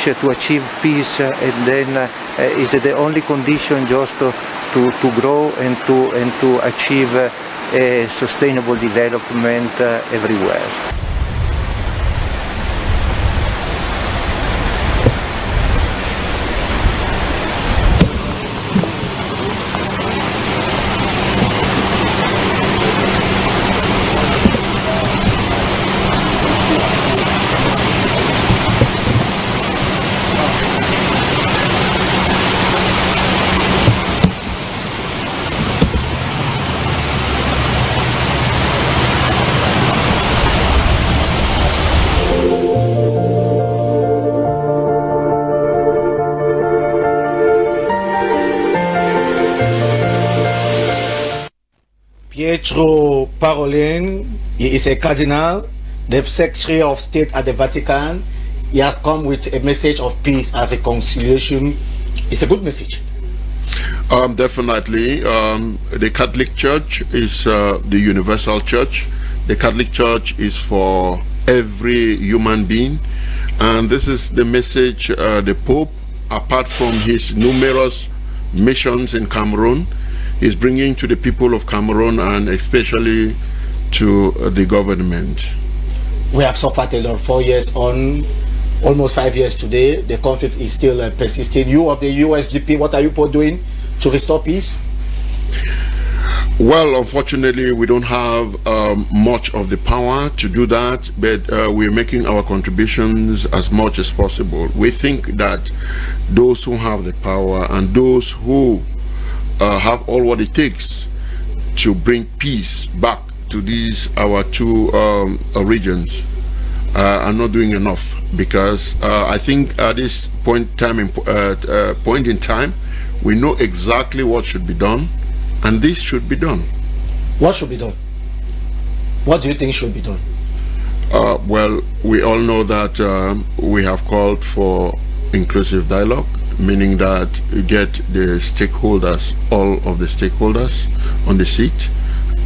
wish to achieve peace, and then is the only condition just to grow and to achieve a sustainable development everywhere. Pietro Parolin, he is a cardinal, the Secretary of State at the Vatican. He has come with a message of peace and reconciliation. It's a good message. Definitely. The Catholic Church is the universal church. The Catholic Church is for every human being. And this is the message the Pope, apart from his numerous missions in Cameroon, is bringing to the people of Cameroon and especially to the government. We have suffered a lot. 4 years on, almost 5 years today. The conflict is still persisting. You of the USGP, what are you doing to restore peace? Well, unfortunately, we don't have much of the power to do that, but we're making our contributions as much as possible. We think that those who have the power and those who have all what it takes to bring peace back to these our two regions are not doing enough, because I think at this point in time we know exactly what should be done, and this should be done. What should be done? What do you think should be done? Well, we all know that we have called for inclusive dialogue, meaning that you get the stakeholders, all of the stakeholders on the seat,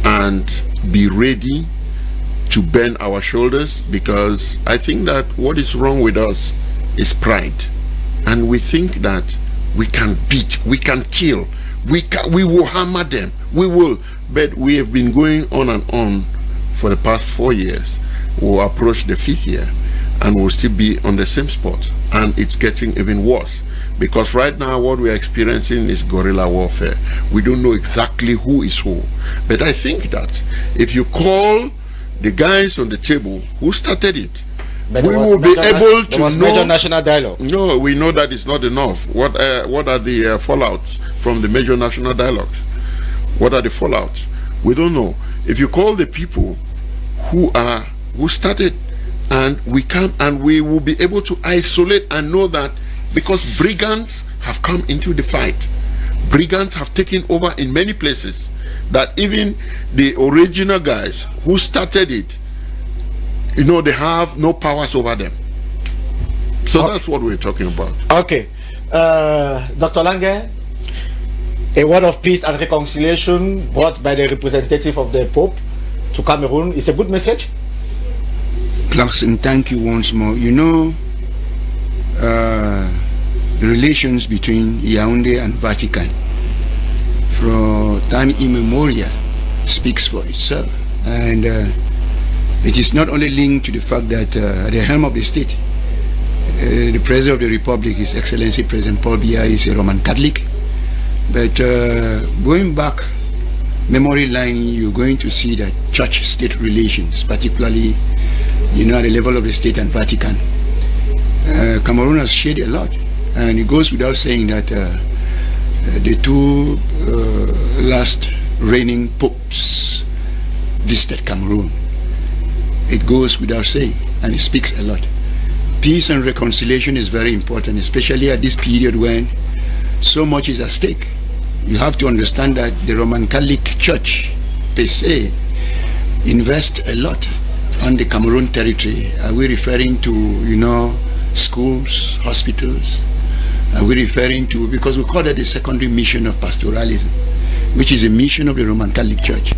and be ready to bend our shoulders, because I think that what is wrong with us is pride, and we think that we can beat, we can kill, we will hammer them, we will, but we have been going on and on for the past 4 years. We'll approach the 5th year and we'll still be on the same spot, and it's getting even worse. Because right now what we are experiencing is guerrilla warfare. We don't know exactly who is who. But I think that if you call the guys on the table who started it, But we will be able to know. Major national dialogue. No, we know that it's not enough. What are the fallouts from the major national dialogues? What are the fallouts? We don't know. If you call the people who started, and we come and we will be able to isolate and know that, because brigands have come into the fight, brigands have taken over in many places, that even the original guys who started it, you know, they have no powers over them. So that's what we're talking about. Okay. Dr. Lange, a word of peace and reconciliation brought by the representative of the Pope to Cameroon is a good message. Clarkson, thank you once more. You know, the relations between Yaoundé and Vatican from time immemorial speaks for itself, and it is not only linked to the fact that at the helm of the state, the President of the Republic, His Excellency President Paul Biya, is a Roman Catholic, but going back memory line, you're going to see that church-state relations, particularly, you know, at the level of the state and Vatican, Cameroon has shared a lot, and it goes without saying that the two last reigning popes visited Cameroon. It goes without saying, and it speaks a lot. Peace and reconciliation is very important, especially at this period when so much is at stake. You have to understand that the Roman Catholic Church, per se, invests a lot on the Cameroon territory. Are we referring to, you know, schools, hospitals? Are we referring to, because we call that the secondary mission of pastoralism, which is a mission of the Roman Catholic Church.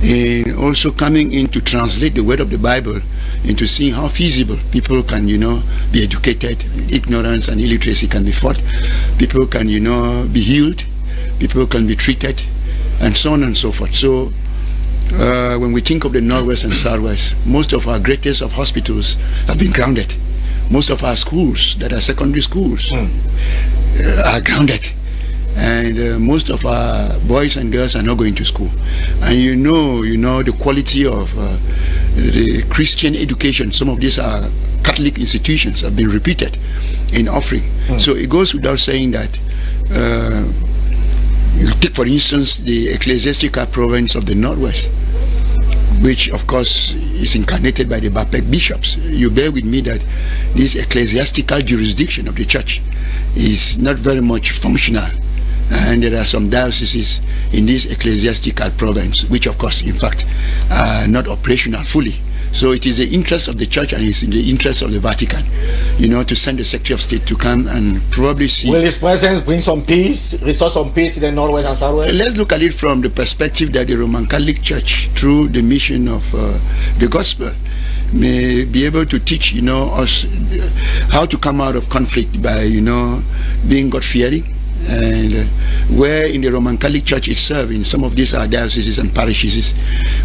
And also coming in to translate the word of the Bible into seeing how feasible people can, be educated, ignorance and illiteracy can be fought, people can, be healed, people can be treated, and so on and so forth. So when we think of the Northwest and Southwest, most of our greatest of hospitals have been grounded. Most of our schools that are secondary schools are grounded. And most of our boys and girls are not going to school. And the quality of the Christian education, some of these are Catholic institutions, have been repeated in offering. So it goes without saying that you take, for instance, the ecclesiastical province of the Northwest, which of course is incarnated by the Baptist bishops. You bear with me that this ecclesiastical jurisdiction of the church is not very much functional. And there are some dioceses in this ecclesiastical province, which of course, in fact, are not operational fully. So it is the interest of the church and it's in the interest of the Vatican, to send the Secretary of State to come and probably see. Will his presence bring some peace, restore some peace in the Northwest and Southwest? Let's look at it from the perspective that the Roman Catholic Church, through the mission of the gospel, may be able to teach, us how to come out of conflict by, being God-fearing. And where in the Roman Catholic Church itself, in some of these dioceses and parishes,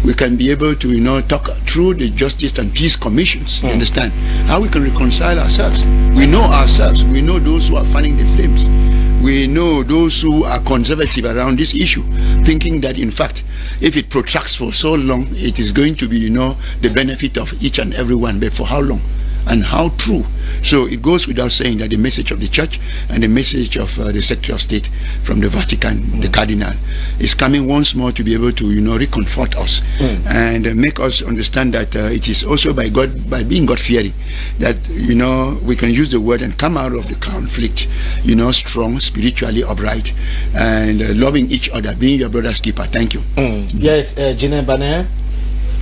we can be able to talk through the Justice and Peace Commissions. You understand how we can reconcile ourselves. We know ourselves. We know those who are fanning the flames. We know those who are conservative around this issue, thinking that in fact, if it protracts for so long, it is going to be the benefit of each and every one. But for how long? And how true? So it goes without saying that the message of the church and the message of the Secretary of State from the Vatican, the Cardinal, is coming once more to be able to reconfort us and make us understand that it is also by being God-fearing, that we can use the word and come out of the conflict strong, spiritually upright, and loving each other, being your brother's keeper. Thank you. Yes, Jine Banner.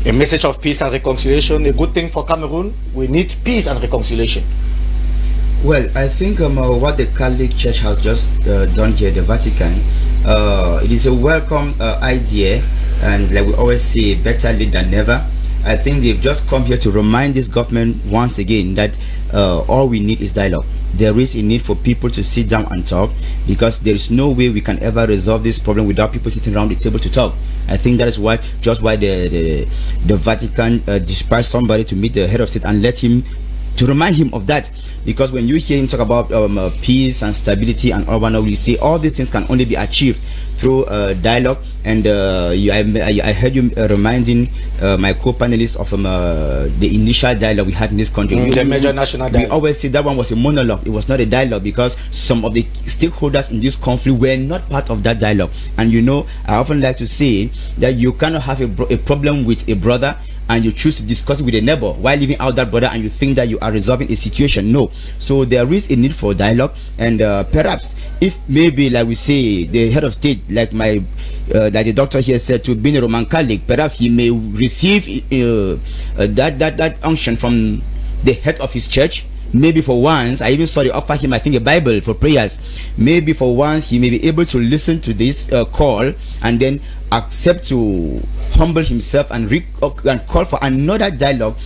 A message of peace and reconciliation, a good thing for Cameroon. We need peace and reconciliation. Well, I think what the Catholic Church has just done here, the Vatican, it is a welcome idea, and like we always say, better late than never. I think they've just come here to remind this government once again that all we need is dialogue. There is a need for people to sit down and talk, because there is no way we can ever resolve this problem without people sitting around the table to talk. I think that is why the Vatican dispatched somebody to meet the head of state and to remind him of that. Because when you hear him talk about peace and stability and all, you see all these things can only be achieved through dialogue. And I heard you reminding my co-panelists of the initial dialogue we had in this country. The major national dialogue. We always say that one was a monologue. It was not a dialogue, because some of the stakeholders in this conflict were not part of that dialogue. And I often like to say that you cannot have a problem with a brother and you choose to discuss it with a neighbor while leaving out that brother, and you think that you are resolving a situation. No. So there is a need for dialogue, and perhaps if maybe, like we say, the head of state, like like the doctor here said, to being a Roman Catholic, perhaps he may receive that unction from the head of his church. Maybe for once, I even saw they offer him, I think, a Bible for prayers. Maybe for once he may be able to listen to this call and then accept to humble himself and call for another dialogue.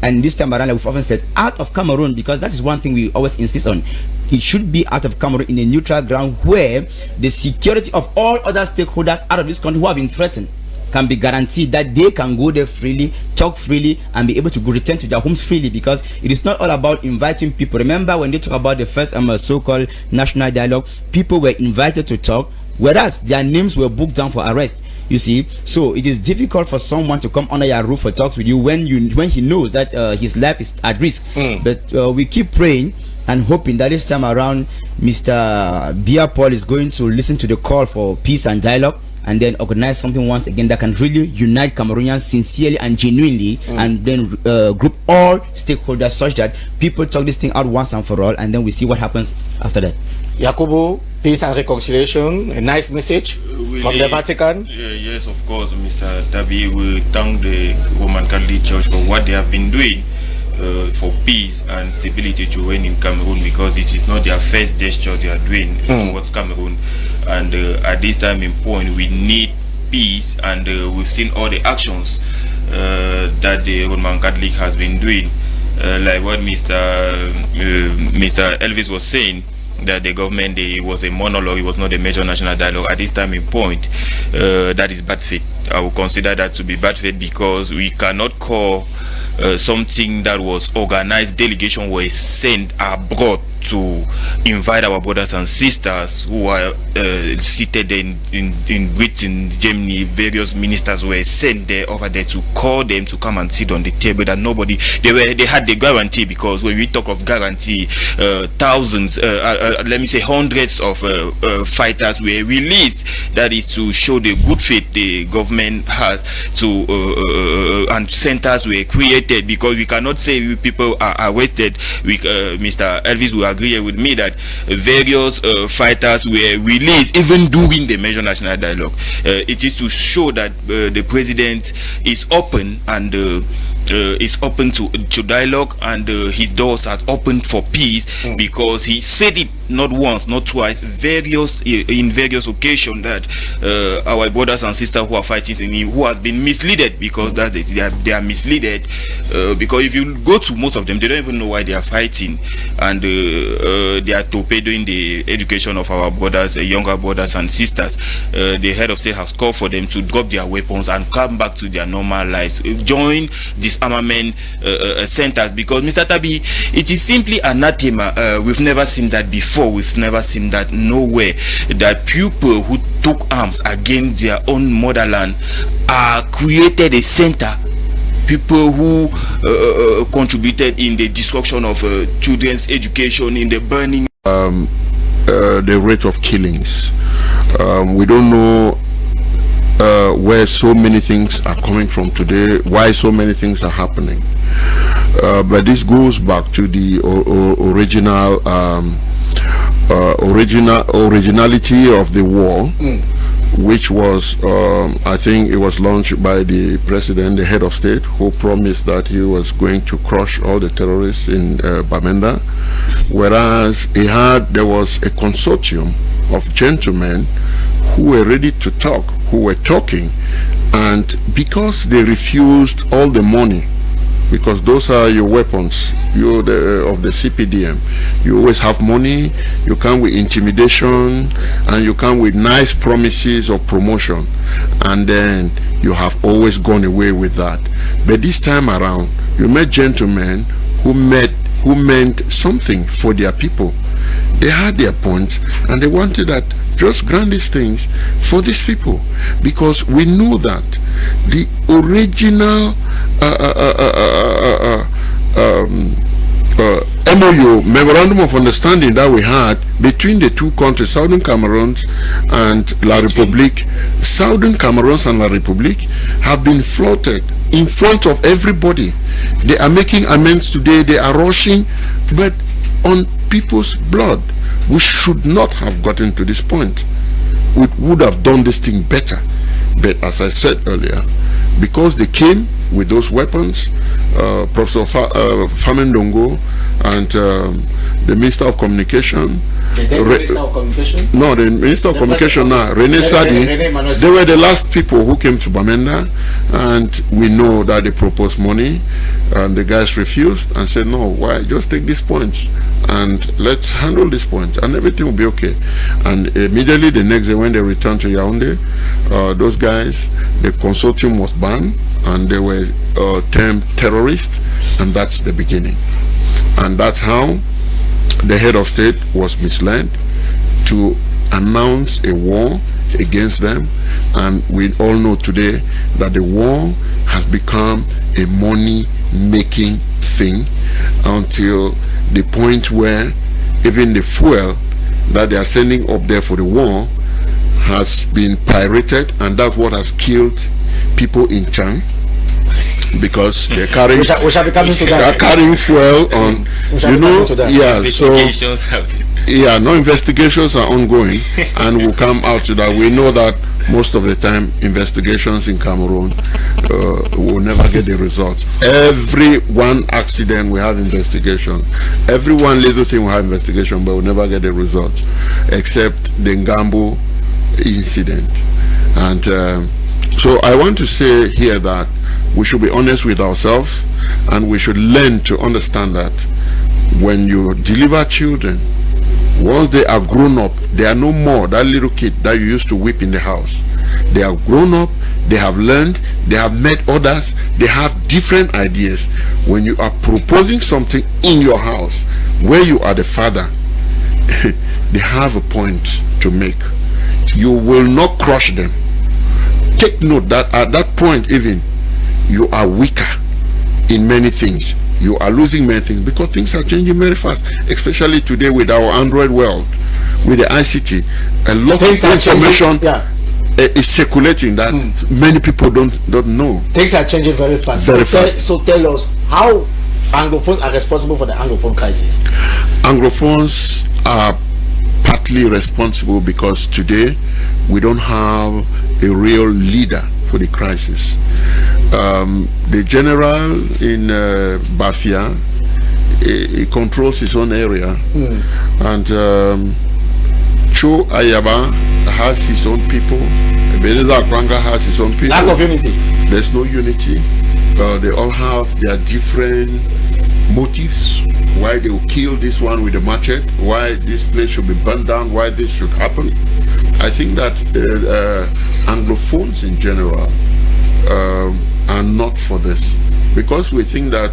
And this time around, like we've often said, out of Cameroon, because that is one thing we always insist on. It should be out of Cameroon, in a neutral ground where the security of all other stakeholders out of this country who have been threatened can be guaranteed, that they can go there freely, talk freely, and be able to return to their homes freely. Because it is not all about inviting people. Remember when they talk about the first so-called national dialogue, people were invited to talk, whereas their names were booked down for arrest. You see, so it is difficult for someone to come under your roof for talks with you when he knows that his life is at risk. But we keep praying and hoping that this time around Mr. Bia Paul is going to listen to the call for peace and dialogue, and then organize something once again that can really unite Cameroonians sincerely and genuinely, and then group all stakeholders such that people talk this thing out once and for all, and then we see what happens after that. Yakubu, peace and reconciliation, a nice message from the Vatican. Yes, of course, Mr. Tabi. We thank the Roman Catholic Church for what they have been doing for peace and stability to reign in Cameroon, because it is not their first gesture they are doing towards Cameroon. And at this time in point, we need peace, and we've seen all the actions that the Roman Catholic has been doing, like what Mr. Elvis was saying, that the government was a monologue, it was not a major national dialogue at this time in point. That is bad faith. I will consider that to be bad faith, because we cannot call something that was organized. Delegation were sent abroad to invite our brothers and sisters who are seated in Britain, Germany. Various ministers were sent there over there to call them to come and sit on the table. That nobody, they had the guarantee, because when we talk of guarantee, thousands, let me say hundreds of fighters were released. That is to show the good faith the government has to, and centers were created, because we cannot say people are arrested. Mr. Elvis will agree with me that various fighters were released even during the major national dialogue. It is to show that the president is open, and is open to dialogue, and his doors are open for peace, because he said it not once, not twice, in various occasions, that our brothers and sisters who are fighting in him, who has been misled, because that's it, they are misled, because if you go to most of them, they don't even know why they are fighting, and they are torpedoing the education of our brothers, younger brothers and sisters. The head of state has called for them to drop their weapons and come back to their normal lives, join disarmament centers, because Mr. Tabi, it is simply anathema. We've never seen that before. We've never seen that nowhere, that people who took arms against their own motherland are created a center. People who contributed in the destruction of children's education, in the burning, the rate of killings. We don't know where so many things are coming from today, why so many things are happening. But this goes back to the originality of the war, which was, I think it was launched by the president, the head of state, who promised that he was going to crush all the terrorists in Bamenda, whereas there was a consortium of gentlemen who were ready to talk, who were talking, and because they refused all the money, because those are your weapons, of the CPDM. You always have money, you come with intimidation, and you come with nice promises of promotion, and then you have always gone away with that. But this time around, you met gentlemen who meant something for their people. They had their points, and they wanted that just grant these things for these people, because we know that the original MOU, Memorandum of Understanding, that we had between the two countries, Southern Cameroons and La République, Southern Cameroons and La République, have been flouted in front of everybody. They are making amends today, they are rushing, but on people's blood. We should not have gotten to this point. We would have done this thing better. But as I said earlier, because they came with those weapons, Professor Famendongo and the Minister of Communication, Minister of Communication? No, the Minister of Communication now, René Sadi, they were the last people who came to Bamenda, and we know that they proposed money, and the guys refused and said, no, why, just take these points and let's handle these points and everything will be okay. And immediately the next day when they returned to Yaoundé, those guys, the consortium was banned and they were termed terrorists, and that's the beginning. And that's how the head of state was misled to announce a war against them. And we all know today that the war has become a money-making thing, until the point where even the fuel that they are sending up there for the war has been pirated, and that's what has killed people in Chang, because they're carrying we shall be coming to that. They're carrying fuel on, you know, yeah. So yeah, no, investigations are ongoing, and will come out to that. We know that most of the time investigations in Cameroon will never get the results. Every one accident we have investigation, every one little thing we have investigation, but we'll never get the results, except the Ngambo incident. And So I want to say here that we should be honest with ourselves, and we should learn to understand that when you deliver children, once they are grown up, they are no more that little kid that you used to whip in the house. They are grown up, they have learned, they have met others, they have different ideas. When you are proposing something in your house where you are the father, they have a point to make. You will not crush them. Take note that at that point even, you are weaker in many things. You are losing many things because things are changing very fast, especially today with our Android world, with the ICT. A lot Things of are changing, information yeah. Is circulating that many people don't know. Things are changing very fast. Very fast. So tell us how Anglophones are responsible for the Anglophone crisis. Anglophones are partly responsible because today we don't have a real leader for the crisis. The general in Bafia, he controls his own area, and Cho Ayaba has his own people. Ebenezer Akwanga has his own people. Lack of unity. There's no unity. They all have their different motives. Why they will kill this one with a machete, why this place should be burned down, why this should happen. I think that Anglophones in general are not for this, because we think that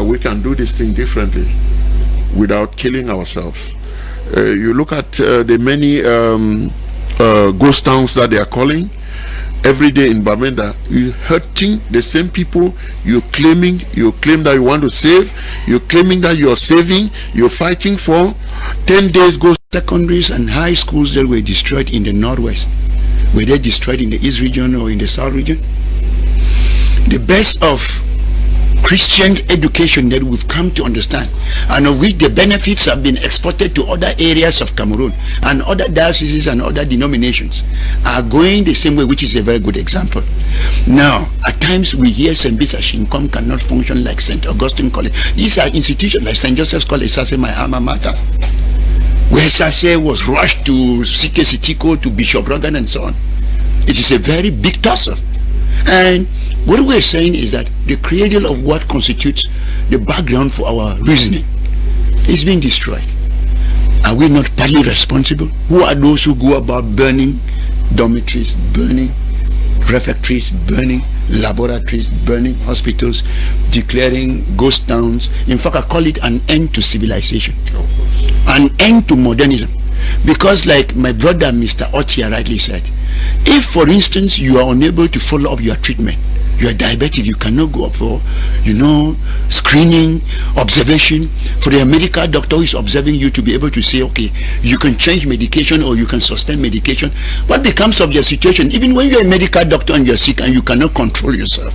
we can do this thing differently without killing ourselves. You look at the many ghost towns that they are calling every day in Bamenda. You hurting the same people. You claim that you want to save. You're claiming that you're saving. You're fighting for 10 days. Secondaries and high schools that were destroyed in the northwest, were they destroyed in the east region or in the south region? The best of Christian education that we've come to understand, and of which the benefits have been exported to other areas of Cameroon and other dioceses and other denominations, are going the same way, which is a very good example. Now, at times we hear St. Bisa Shinkom cannot function like St. Augustine College. These are institutions like St. Joseph's College, Sase, my alma mater, where Sase was rushed to CK Sitiko, to Bishop Rogan and so on. It is a very big tussle. And what we're saying is that the cradle of what constitutes the background for our reasoning is being destroyed. Are we not partly responsible? Who are those who go about burning dormitories, burning refectories, burning laboratories, burning hospitals, declaring ghost towns? In fact, I call it an end to civilization, an end to modernism. Because like my brother Mr. Otia rightly said, if for instance you are unable to follow up your treatment, you are diabetic, you cannot go up for, screening, observation, for a medical doctor who is observing you to be able to say, okay, you can change medication or you can sustain medication. What becomes of your situation, even when you're a medical doctor and you're sick and you cannot control yourself?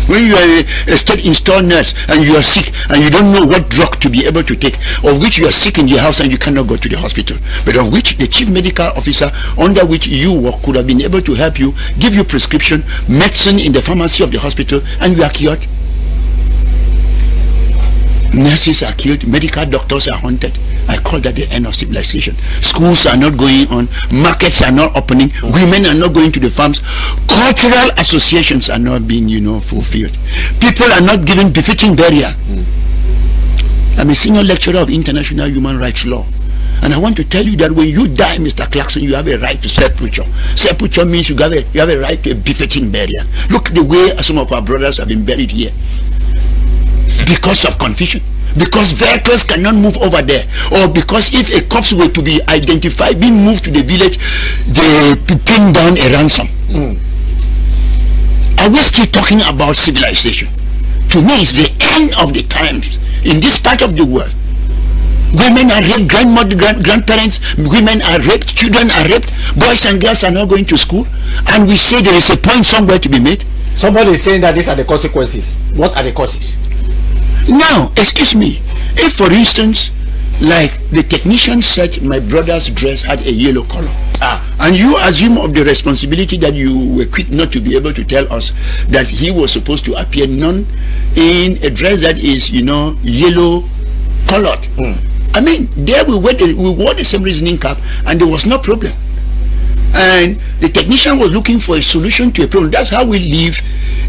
When you are a state-installed nurse and you are sick and you don't know what drug to be able to take, of which you are sick in your house and you cannot go to the hospital, but of which the chief medical officer under which you work could have been able to help you, give you prescription, medicine in the pharmacy of the hospital, and you are cured. Nurses are killed, medical doctors are haunted. I call that the end of civilization. Schools are not going on, markets are not opening, women are not going to the farms, cultural associations are not being, fulfilled. People are not given befitting burial. I'm a senior lecturer of international human rights law, and I want to tell you that when you die, Mr. Clarkson, you have a right to sepulture. Sepulture means you have a right to a befitting burial. Look the way some of our brothers have been buried here, because of confusion, because vehicles cannot move over there, or because if a corpse were to be identified being moved to the village, they pin down a ransom. Are we still talking about civilization? To me, it's the end of the times in this part of the world. Women are raped, grandparents, women are raped, children are raped, boys and girls are not going to school, and we say there is a point somewhere to be made. Somebody is saying that these are the consequences. What are the causes? Now, excuse me, if for instance, like the technician said my brother's dress had a yellow color, and you assume of the responsibility that you were quick not to be able to tell us that he was supposed to appear in a dress that is, yellow colored. I mean, there we wore the same reasoning cap and there was no problem. and the technician was looking for a solution to a problem. That's how we live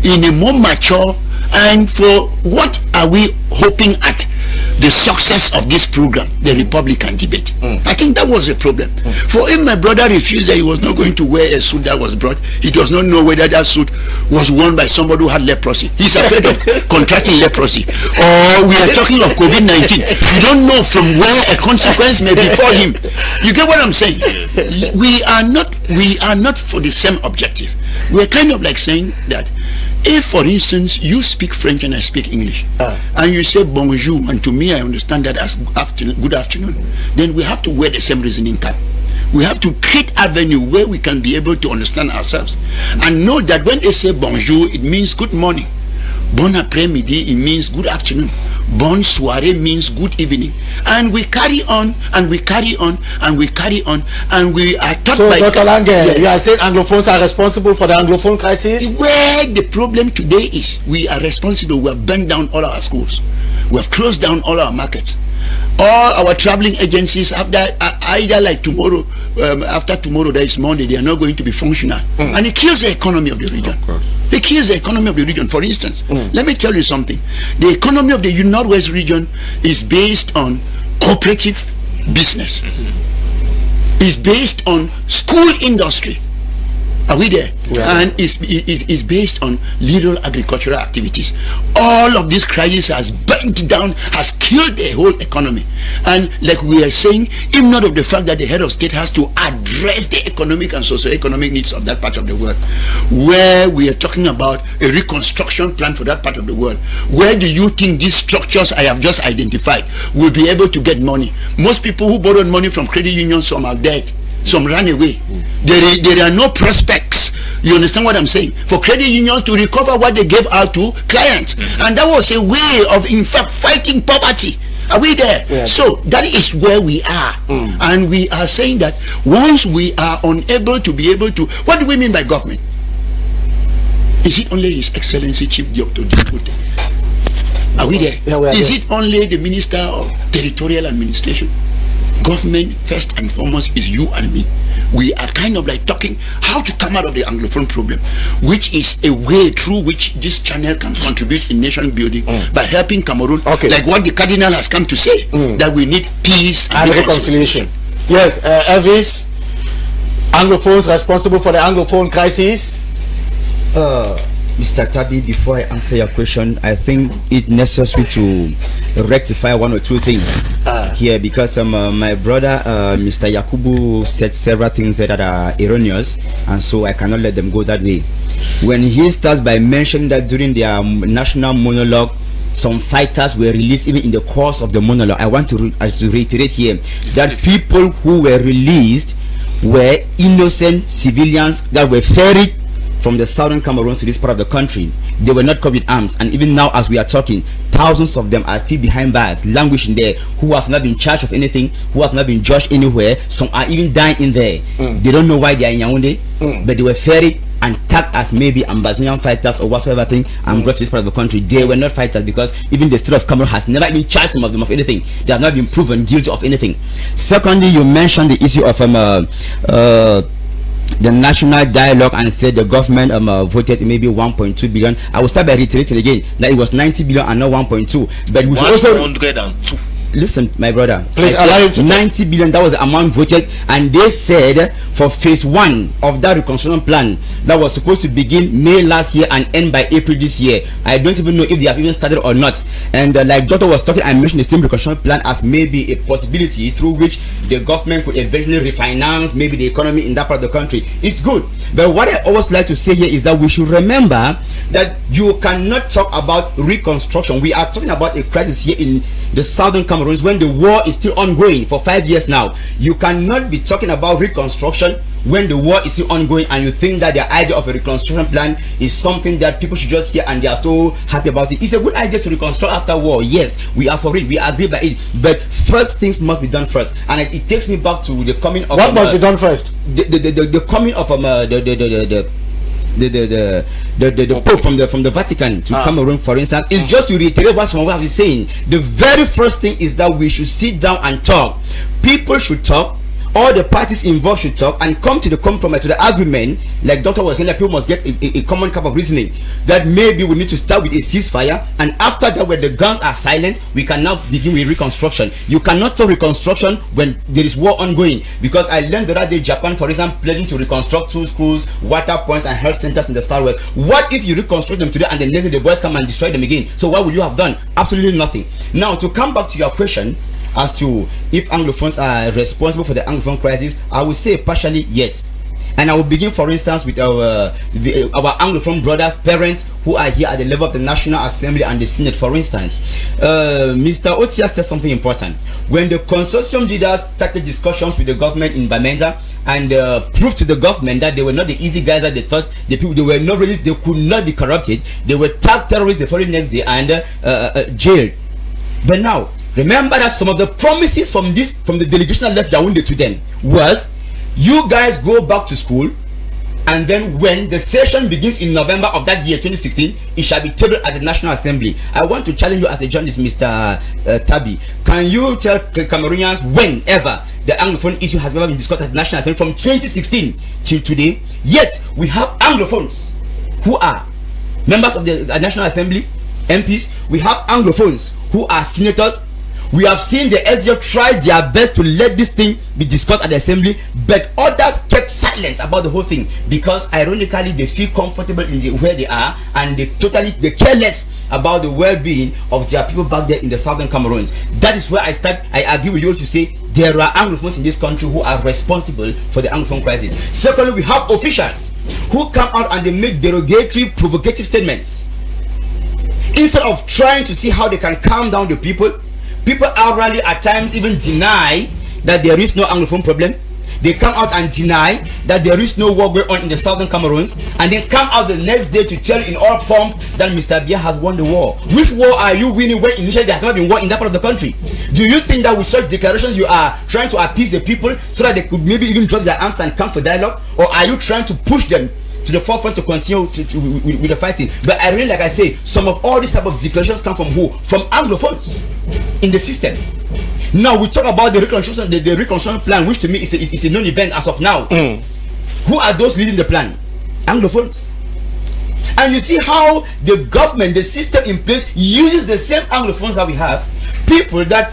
in a more mature. And for what are we hoping at? The success of this program, the Republican debate. I think that was a problem. For him, my brother refused that he was not going to wear a suit that was brought. He does not know whether that suit was worn by somebody who had leprosy. He's afraid of contracting leprosy. Or we are talking of COVID-19. You don't know from where a consequence may befall him. You get what I'm saying? We are not for the same objective. We're kind of like saying that if, for instance, you speak French and I speak English, and you say bonjour, and to me I understand that as good afternoon, then we have to wear the same reasoning cap. We have to create avenue where we can be able to understand ourselves and know that when they say bonjour, it means good morning. Bon après-midi, it means good afternoon. Bon soirée means good evening. And we carry on, and we carry on, and we carry on, and we are taught so, by... Dr. Lange, you are saying Anglophones are responsible for the Anglophone crisis? Where the problem today is, we are responsible. We have burned down all our schools. We have closed down all our markets. All our traveling agencies, either like tomorrow, after tomorrow, there is Monday, they are not going to be functional. And it kills the economy of the region. It kills the economy of the region. For instance, let me tell you something. The economy of the Northwest region is based on cooperative business. It's based on school industry. Are we there? Yeah. And is based on little agricultural activities. All of this crisis has burnt down, has killed the whole economy. And like we are saying, even not of the fact that the head of state has to address the economic and socio-economic needs of that part of the world, where we are talking about a reconstruction plan for that part of the world. Where do you think these structures I have just identified will be able to get money? Most people who borrowed money from credit unions, some are dead. Some ran away. There are no prospects. You understand what I'm saying? For credit unions to recover what they gave out to clients. And that was a way of, in fact, fighting poverty. Are we there? Yeah. So that is where we are. And we are saying that once we are unable to be able to, what do we mean by government? Is it only His Excellency Chief Dr. Dipute? Are we there? Yeah, is it only the Minister of Territorial Administration? Government, first and foremost, is you and me. We are kind of like talking how to come out of the Anglophone problem, which is a way through which this channel can contribute in nation building by helping Cameroon, like what the Cardinal has come to say, that we need peace and reconciliation. Yes, Elvis, Anglophones responsible for the Anglophone crisis? Mr. Tabi, before I answer your question, I think it's necessary to rectify one or two things here, because my brother Mr. Yakubu said several things that are erroneous, and so I cannot let them go that way. When he starts by mentioning that during their national monologue some fighters were released even in the course of the monologue, I want to reiterate here that people who were released were innocent civilians that were ferried from the southern Cameroon to this part of the country. They were not caught with arms, and even now as we are talking, thousands of them are still behind bars, languishing there, who have not been charged of anything, who have not been judged anywhere. Some are even dying in there. They don't know why they are in Yaoundé, but they were ferried and tagged as maybe Ambazonian fighters or whatsoever thing and brought to this part of the country. They were not fighters, because even the state of Cameroon has never even charged some of them of anything. They have not been proven guilty of anything. Secondly, you mentioned the issue of the national dialogue and said the government voted maybe 1.2 billion. I will start by reiterating again that it was 90 billion and not 1.2. But we should also 102. Listen, my brother, please allow him to 90 billion, that was the amount voted, and they said for phase 1 of that reconstruction plan that was supposed to begin May last year and end by April this year. I don't even know if they have even started or not. And like Doctor was talking, I mentioned the same reconstruction plan as maybe a possibility through which the government could eventually refinance maybe the economy in that part of the country. It's good, but what I always like to say here is that we should remember that you cannot talk about reconstruction. We are talking about a crisis here in the southern Cameroon when the war is still ongoing for 5 years now. You cannot be talking about reconstruction when the war is still ongoing, and you think that the idea of a reconstruction plan is something that people should just hear and they are so happy about it. It's a good idea to reconstruct after war. Yes, we are for it, we agree by it, but first things must be done first. And it takes me back to the coming of what must be done first? The coming of the Pope from the Vatican to Cameroon, for instance, is just to reiterate what someone have been saying. The very first thing is that we should sit down and talk. People should talk. all the parties involved should talk and come to the compromise, to the agreement, like Doctor was saying, that people must get a common cap of reasoning, that maybe we need to start with a ceasefire, and after that, when the guns are silent, we can now begin with reconstruction. You cannot talk reconstruction when there is war ongoing, because I learned the other day Japan, for example, planning to reconstruct 2 schools, water points, and health centers in the southwest. What if you reconstruct them today and the next day the boys come and destroy them again? So what would you have done? Absolutely nothing. Now, to come back to your question as to if Anglophones are responsible for the Anglophone crisis, I would say partially yes. And I will begin, for instance, with our Anglophone brothers, parents who are here at the level of the National Assembly and the Senate, for instance. Mr. Otia said something important. When the consortium leaders started discussions with the government in Bamenda and proved to the government that they were not the easy guys that they thought, the people, they were not really, they could not be corrupted, they were tagged terrorists the following next day and jailed. But now, remember that some of the promises from the delegation that left Yaoundé to them was, you guys go back to school, and then when the session begins in November of that year 2016, it shall be tabled at the National Assembly. I want to challenge you as a journalist, Mr. Tabi. Can you tell Cameroonians whenever the Anglophone issue has ever been discussed at the National Assembly from 2016 till today? Yet we have Anglophones who are members of the National Assembly, MPs. We have Anglophones who are senators. We have seen the SDF try their best to let this thing be discussed at the assembly, but others kept silent about the whole thing because, ironically, they feel comfortable in where they are and they care less about the well-being of their people back there in the southern Cameroons. That is where I start. I agree with you to say there are Anglophones in this country who are responsible for the Anglophone crisis. Secondly, we have officials who come out and they make derogatory, provocative statements. Instead of trying to see how they can calm down the people, people outrightly at times even deny that there is no Anglophone problem. They come out and deny that there is no war going on in the southern Cameroons, and then come out the next day to tell in all pomp that Mr. Biya has won the war. Which war are you winning when initially there has never been war in that part of the country? Do you think that with such declarations you are trying to appease the people so that they could maybe even drop their arms and come for dialogue? Or are you trying to push them to the forefront to continue with the fighting? But I really, like I say, some of all these type of declarations come from who? From Anglophones in the system. Now we talk about the reconstruction, the reconstruction plan, which to me is a non-event as of now. Who are those leading the plan? Anglophones. And you see how the government, the system in place, uses the same Anglophones that we have, people that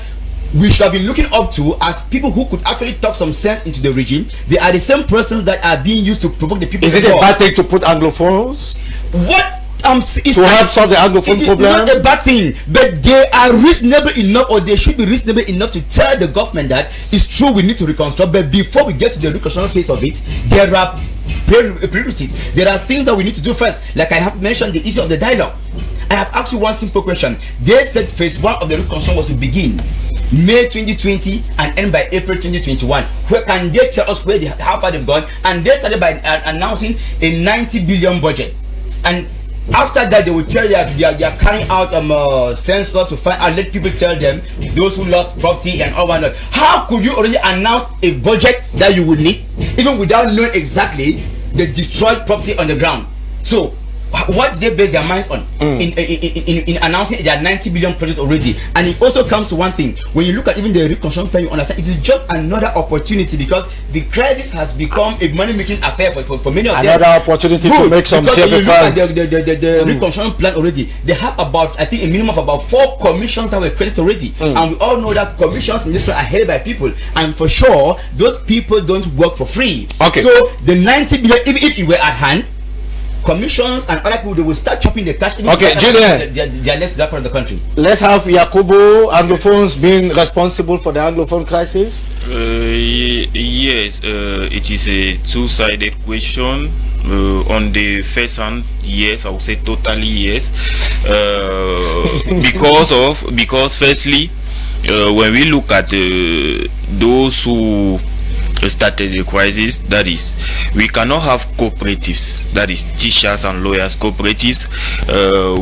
we should have been looking up to as people who could actually talk some sense into the regime. They are the same persons that are being used to provoke the people. Is it a bad thing to put Anglophones? What? To help solve the Anglophone problem? It is not a bad thing, but they are reasonable enough, or they should be reasonable enough to tell the government that it's true we need to reconstruct, but before we get to the reconstruction phase of it, there are priorities. There are things that we need to do first. Like I have mentioned the issue of the dialogue. I have asked you one simple question. They said phase 1 of the reconstruction was to begin May 2020 and end by April 2021. Where can they tell us how far they've gone? And they started by announcing a 90 billion budget. And after that, they will tell you they are carrying out census to find out, let people tell them those who lost property and all that. How could you already announce a budget that you would need even without knowing exactly the destroyed property on the ground? So what did they base their minds on in announcing their 90 billion project already? And it also comes to one thing. When you look at even the reconstruction plan, you understand it is just another opportunity, because the crisis has become a money-making affair for many of them. Another opportunity to make some sacrifice. The reconstruction plan already, they have about, I think, a minimum of about 4 commissions that were created already. And we all know that commissions in this country are headed by people, and for sure those people don't work for free. Okay. So the 90 billion, if it were at hand, commissions and other people, they will start chopping the cash. Okay, Julian, their legs to that part of the country. Let's have Yakubu, Anglophones being responsible for the Anglophone crisis. Yes, it is a two-sided question. On the first hand, yes, I would say totally yes, because firstly, when we look at those who started the crisis, that is, we cannot have cooperatives, that is teachers and lawyers cooperatives.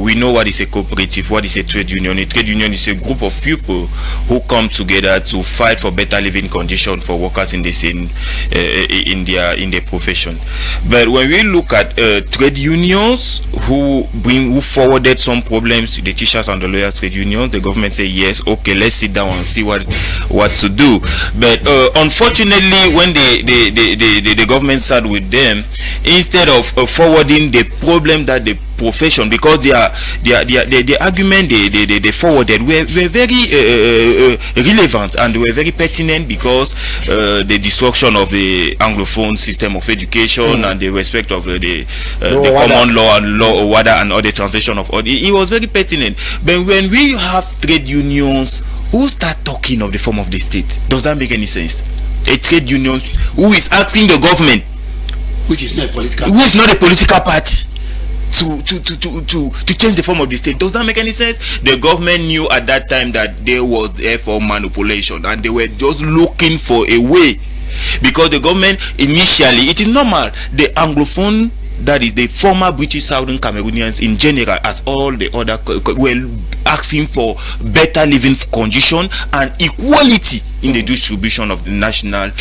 We know what is a cooperative, what is a trade union. A trade union is a group of people who come together to fight for better living conditions for workers in the same in their profession. But when we look at trade unions who forwarded some problems to the teachers and the lawyers trade unions, the government say yes, okay, let's sit down and see what to do. But unfortunately, the government sat with them, instead of forwarding the problem that the profession, because the argument they forwarded were very relevant, and they were very pertinent, because the destruction of the Anglophone system of education and the respect of the common law and law Owada and all the translation of all, it was very pertinent. But when we have trade unions who start talking of the form of the state, does that make any sense? A trade union who is asking the government, which is not a political party, to change the form of the state, does that make any sense? The government knew at that time that there was therefore manipulation, and they were just looking for a way, because the government initially, it is normal, the Anglophone, that is the former British Southern Cameroonians in general, as all the other, were asking for better living condition and equality in the distribution of the national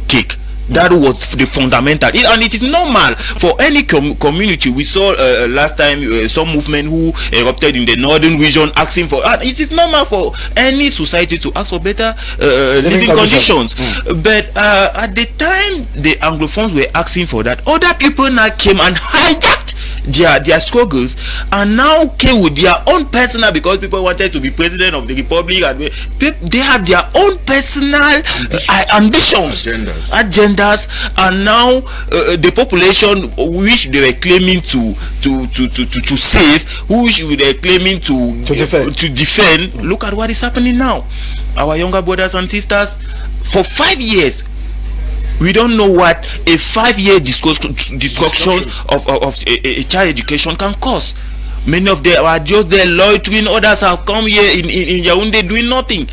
cake. That was the fundamental, and it is normal for any community. We saw last time some movement who erupted in the northern region asking for, and it is normal for any society to ask for better living conditions. But at the time the Anglophones were asking for that, other people now came and hijacked their struggles, and now came with their own personal, because people wanted to be president of the republic, and they have their own personal ambitions, agendas, and now the population which they were claiming to save, which they were claiming to defend, look at what is happening now. Our younger brothers and sisters, for 5 years, we don't know what a 5-year destruction of a child education can cost. Many of them are just there loitering. Others have come here in Yaoundé doing nothing.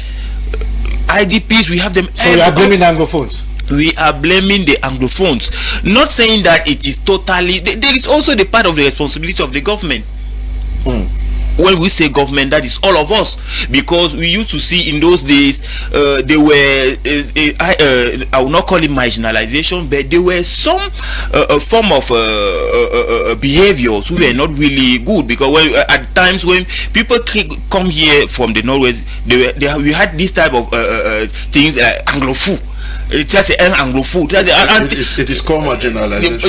IDPs, we have them. So you are blaming the Anglophones? We are blaming the Anglophones. Not saying that it is totally. There is also the part of the responsibility of the government. When we say government, that is all of us, because we used to see in those days there were I will not call it marginalization, but there were some form of behaviors who were not really good, because when, at times when people come here from the northwest, we had this type of things like Anglophone. It's just an Anglophone. It is called marginalization.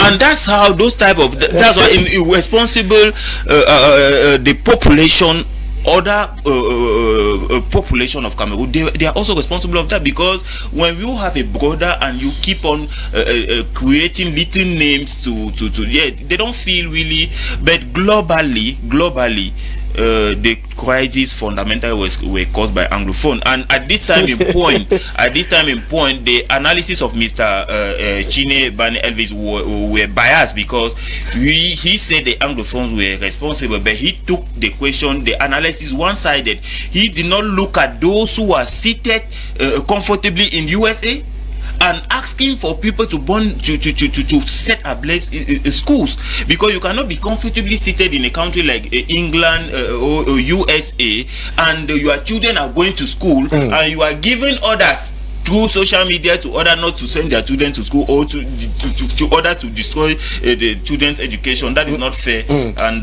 And that's how those type of, that's why irresponsible the population, other population of Cameroon, they are also responsible of that, because when you have a border and you keep on creating little names to they don't feel really. But globally the crisis fundamentally were caused by Anglophone. And at this time in point, the analysis of Mr. Chine Bani Elvis were biased, because he said the Anglophones were responsible, but he took the question, the analysis one-sided. He did not look at those who are seated comfortably in USA and asking for people to set ablaze schools, because you cannot be comfortably seated in a country like England or USA, and your children are going to school, and you are giving orders through social media to order not to send their children to school, or to order to destroy the children's education. That is not fair. And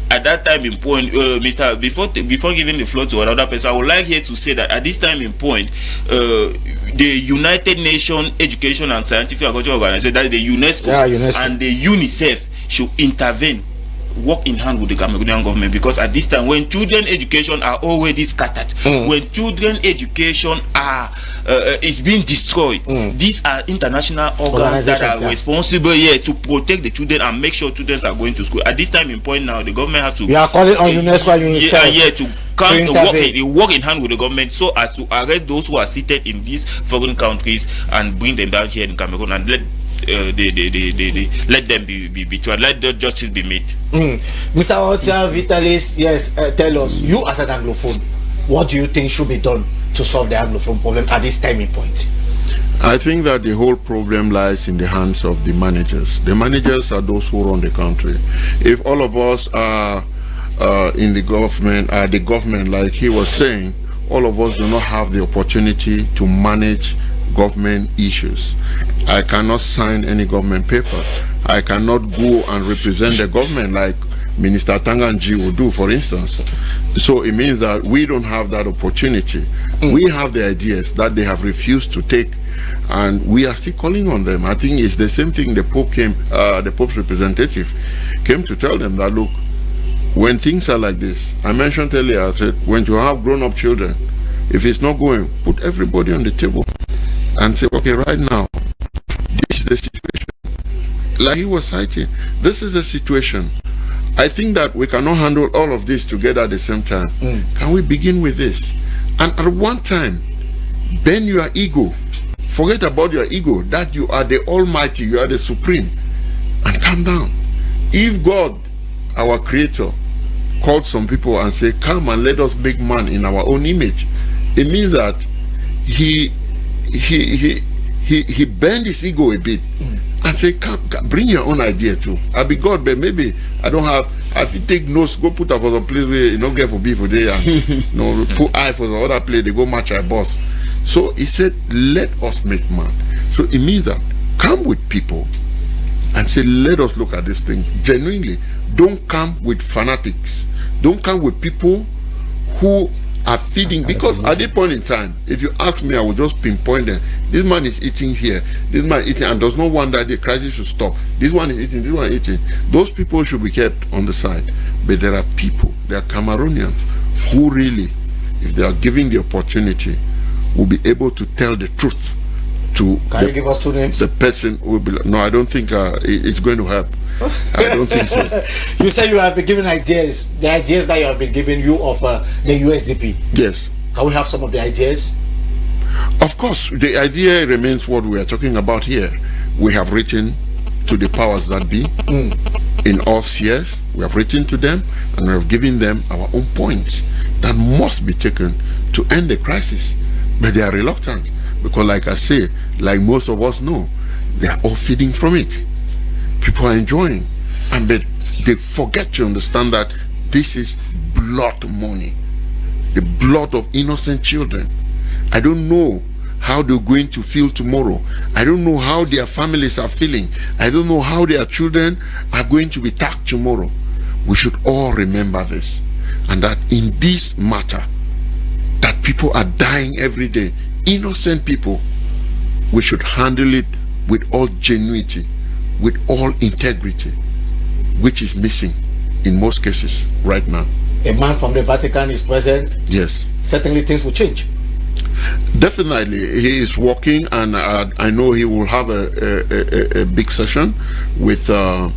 at that time in point, before giving the floor to another person, I would like here to say that at this time in point, the United Nations Education and Scientific and Cultural Organization, that is the UNESCO, and the UNICEF, should intervene, work in hand with the Cameroonian government, because at this time, when children education are already scattered, when children education is being destroyed, these are international organs that are responsible to protect the children and make sure children are going to school. At this time in point now, the government has to. We are calling on UNESCO and UNICEF to work in hand with the government, so as to arrest those who are seated in these foreign countries and bring them down here in Cameroon, and let let them be tried, let the justice be made. Mr. Ocha Vitalis, yes, tell us, you as an Anglophone, what do you think should be done to solve the Anglophone problem at this timing point? I think that the whole problem lies in the hands of the managers. The managers are those who run the country. If all of us are in the government, like he was saying, all of us do not have the opportunity to manage government issues. I cannot sign any government paper. I cannot go and represent the government like Minister Tanganji will do, for instance. So it means that we don't have that opportunity. We have the ideas that they have refused to take, and we are still calling on them. I think it's the same thing the Pope's representative came to tell them that, look, when things are like this, I mentioned earlier, I said, when you have grown-up children, if it's not going, put everybody on the table and say, okay, right now, this is the situation. Like he was citing, this is the situation. I think that we cannot handle all of this together at the same time. Can we begin with this? And at one time, bend your ego. Forget about your ego, that you are the Almighty, you are the Supreme, and calm down. If God, our Creator, called some people and say, come and let us make man in our own image, it means that he bend his ego a bit and say, come, bring your own idea too. I'll be God, but maybe I don't have. If you take notes, go put up for some place where you don't get for people there, and put eye for the other place, they go match our boss. So he said, let us make man. So it means that come with people and say, let us look at this thing genuinely. Don't come with fanatics. Don't come with people who are feeding, because at this point in time, if you ask me, I will just pinpoint them. This man is eating here, this man is eating and does not want that the crisis should stop. This one is eating, this one is eating. Those people should be kept on the side. But there are people, there are Cameroonians who really, if they are given the opportunity, will be able to tell the truth to Can you give us two names? the person who will be. No, I don't think it's going to help. I don't think so. You say you have been given ideas, the ideas that you have been given you of the USDP. Yes. Can we have some of the ideas? Of course, the idea remains what we are talking about here. We have written to the powers that be in all spheres. We have written to them and we have given them our own points that must be taken to end the crisis. But they are reluctant because, like I say, like most of us know, they are all feeding from it. People are enjoying, and they forget to understand that this is blood money, the blood of innocent children. I don't know how they're going to feel tomorrow. I don't know how their families are feeling. I don't know how their children are going to be tagged tomorrow. We should all remember this, and that in this matter, that people are dying every day, innocent people, we should handle it with all genuinity, with all integrity, which is missing in most cases right now. A man from the Vatican is present. Yes. Certainly things will change. Definitely, he is working, and I know he will have a big session with the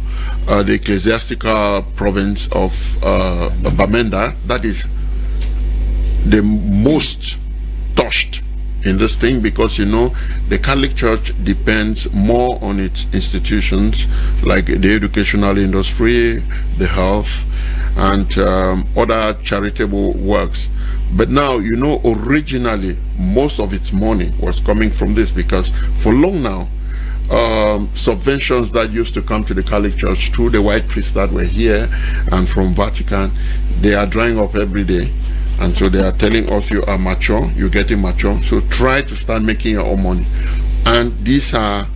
ecclesiastical province of Bamenda. That is the most touched in this thing, because you know the Catholic Church depends more on its institutions like the educational industry, the health, and other charitable works. But now, you know, originally most of its money was coming from this, because for long now subventions that used to come to the Catholic Church through the white priests that were here and from Vatican, they are drying up every day. And so they are telling us, you are mature, you're getting mature, so try to start making your own money. And these are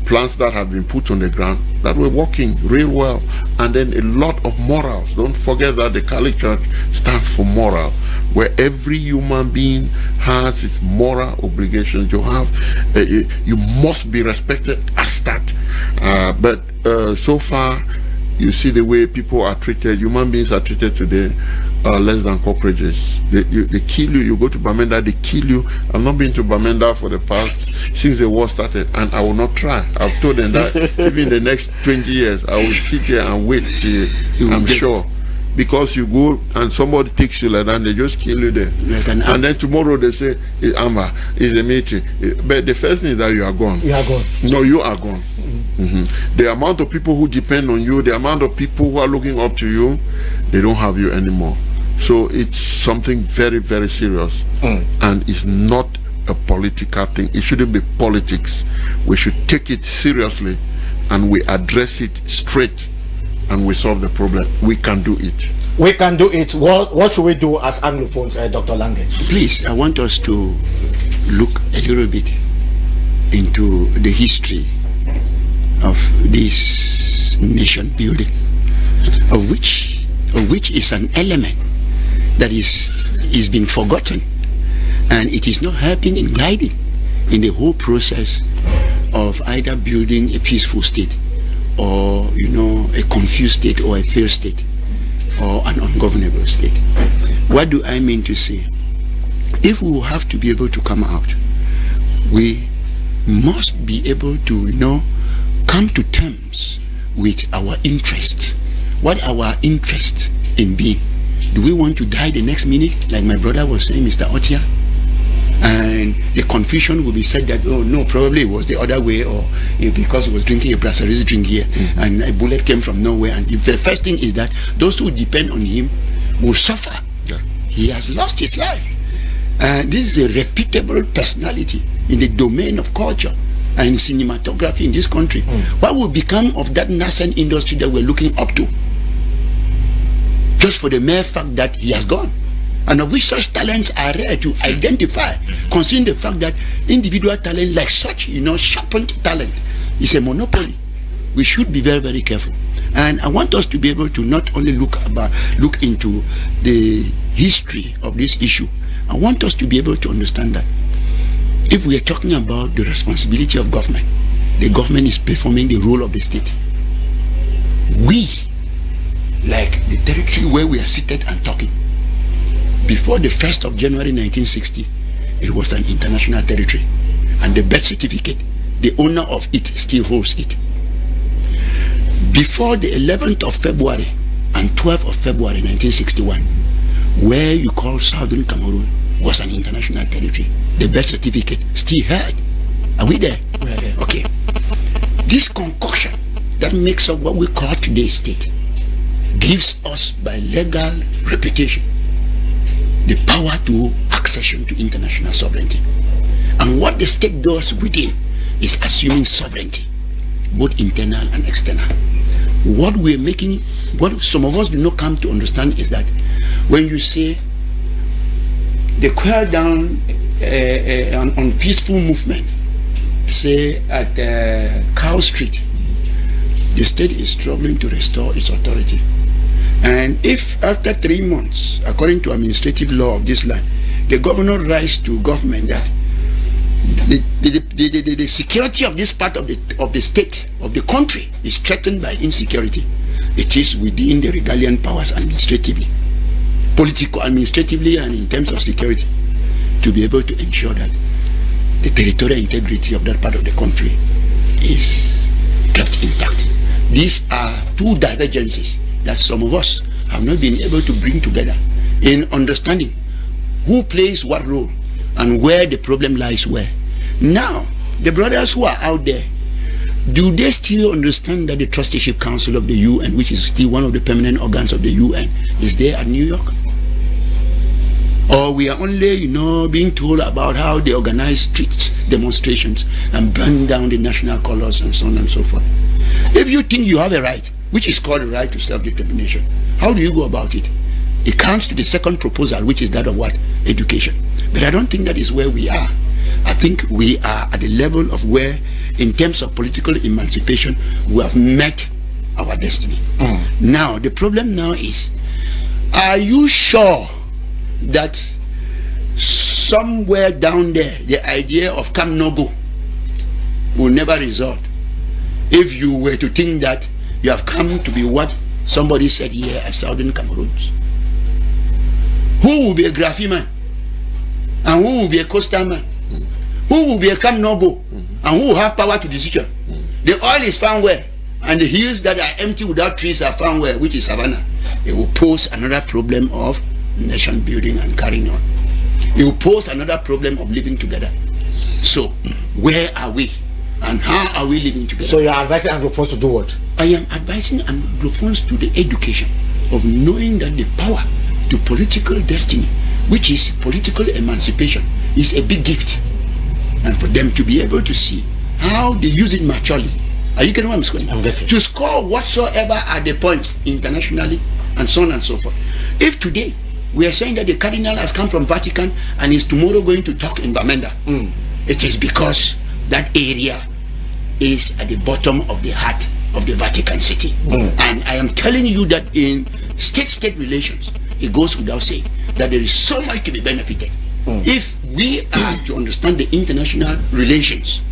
plans that have been put on the ground that were working real well. And then a lot of morals. Don't forget that the Catholic Church stands for moral, where every human being has its moral obligations. You have, you must be respected as that. But so far, you see the way people are treated, human beings are treated today, less than cockroaches. They kill you. You go to Bamenda, they kill you. I've not been to Bamenda for the past, since the war started, and I will not try. I've told them that even the next 20 years, I will sit here and wait till I'm sure. Because you go and somebody takes you like that, they just kill you there. And then tomorrow they say, it's Amba, it's a meeting. But the first thing is that you are gone. You are gone. No, you are gone. The amount of people who depend on you, the amount of people who are looking up to you, they don't have you anymore. So it's something very, very serious. And it's not a political thing. It shouldn't be politics. We should take it seriously and we address it straight and we solve the problem. We can do it. We can do it. What should we do as Anglophones, Dr. Lange? Please, I want us to look a little bit into the history of this nation building, of which which is an element that is being forgotten, and it is not helping in guiding in the whole process of either building a peaceful state or a confused state or a failed state or an ungovernable state. What do I mean to say? If we will have to be able to come out, we must be able to come to terms with our interests. What are our interests in being? Do we want to die the next minute, like my brother was saying, Mr. Otia? And the confusion will be said that, oh no, probably it was the other way, or because he was drinking a Brasserie drink here and a bullet came from nowhere. And the first thing is that those who depend on him will suffer. Yeah. He has lost his life. And this is a reputable personality in the domain of culture and cinematography in this country. What will become of that nascent industry that we're looking up to? Just for the mere fact that he has gone. And of which such talents are rare to identify, considering the fact that individual talent like such, sharpened talent is a monopoly. We should be very, very careful. And I want us to be able to not only look into the history of this issue. I want us to be able to understand that if we are talking about the responsibility of government, the government is performing the role of the state. We, like the territory where we are seated and talking, before the 1st of January 1960, it was an international territory. And the birth certificate, the owner of it still holds it. Before the 11th of February and 12th of February 1961, where you call Southern Cameroon was an international territory. The birth certificate still held. Are we there? We are there. Okay. This concoction that makes up what we call today's state gives us, by legal reputation, the power to accession to international sovereignty. And what the state does within is assuming sovereignty, both internal and external. What some of us do not come to understand is that when you say the quell down on peaceful movement, say at Cow Street, the state is struggling to restore its authority. And if after 3 months, according to administrative law of this land, the governor writes to government that the security of this part of the state, of the country, is threatened by insecurity, it is within the regalian powers administratively, political administratively, and in terms of security, to be able to ensure that the territorial integrity of that part of the country is kept intact. These are two divergences that some of us have not been able to bring together in understanding who plays what role and where the problem lies where. Now, the brothers who are out there, do they still understand that the Trusteeship Council of the UN, which is still one of the permanent organs of the UN, is there at New York? Or we are only, being told about how they organize streets demonstrations and burn down the national colors and so on and so forth. If you think you have a right, which is called the right to self-determination, how do you go about it? It comes to the second proposal, which is that of what? Education. But I don't think that is where we are. I think we are at the level of where, in terms of political emancipation, we have met our destiny. Now, the problem now is, are you sure that somewhere down there, the idea of come no go will never result? If you were to think that you have come to be what somebody said here as Southern Cameroons, who will be a Graphy man? And who will be a coastal man? Who will be a Come No Go? And who will have power to decision? The oil is found where? And the hills that are empty without trees are found where? Which is savannah. It will pose another problem of nation building and carrying on. It will pose another problem of living together. So, where are we? And how are we living together? So you are advising Anglophones to do what? I am advising Anglophones to the education of knowing that the power to political destiny, which is political emancipation, is a big gift. And for them to be able to see how they use it maturely. Are you getting what I'm saying? I'm getting. To score whatsoever are the points internationally and so on and so forth. If today we are saying that the Cardinal has come from Vatican and is tomorrow going to talk in Bamenda, it is because that area is at the bottom of the heart of the Vatican City. And I am telling you that in state-state relations, it goes without saying that there is so much to be benefited if we are to understand the international relations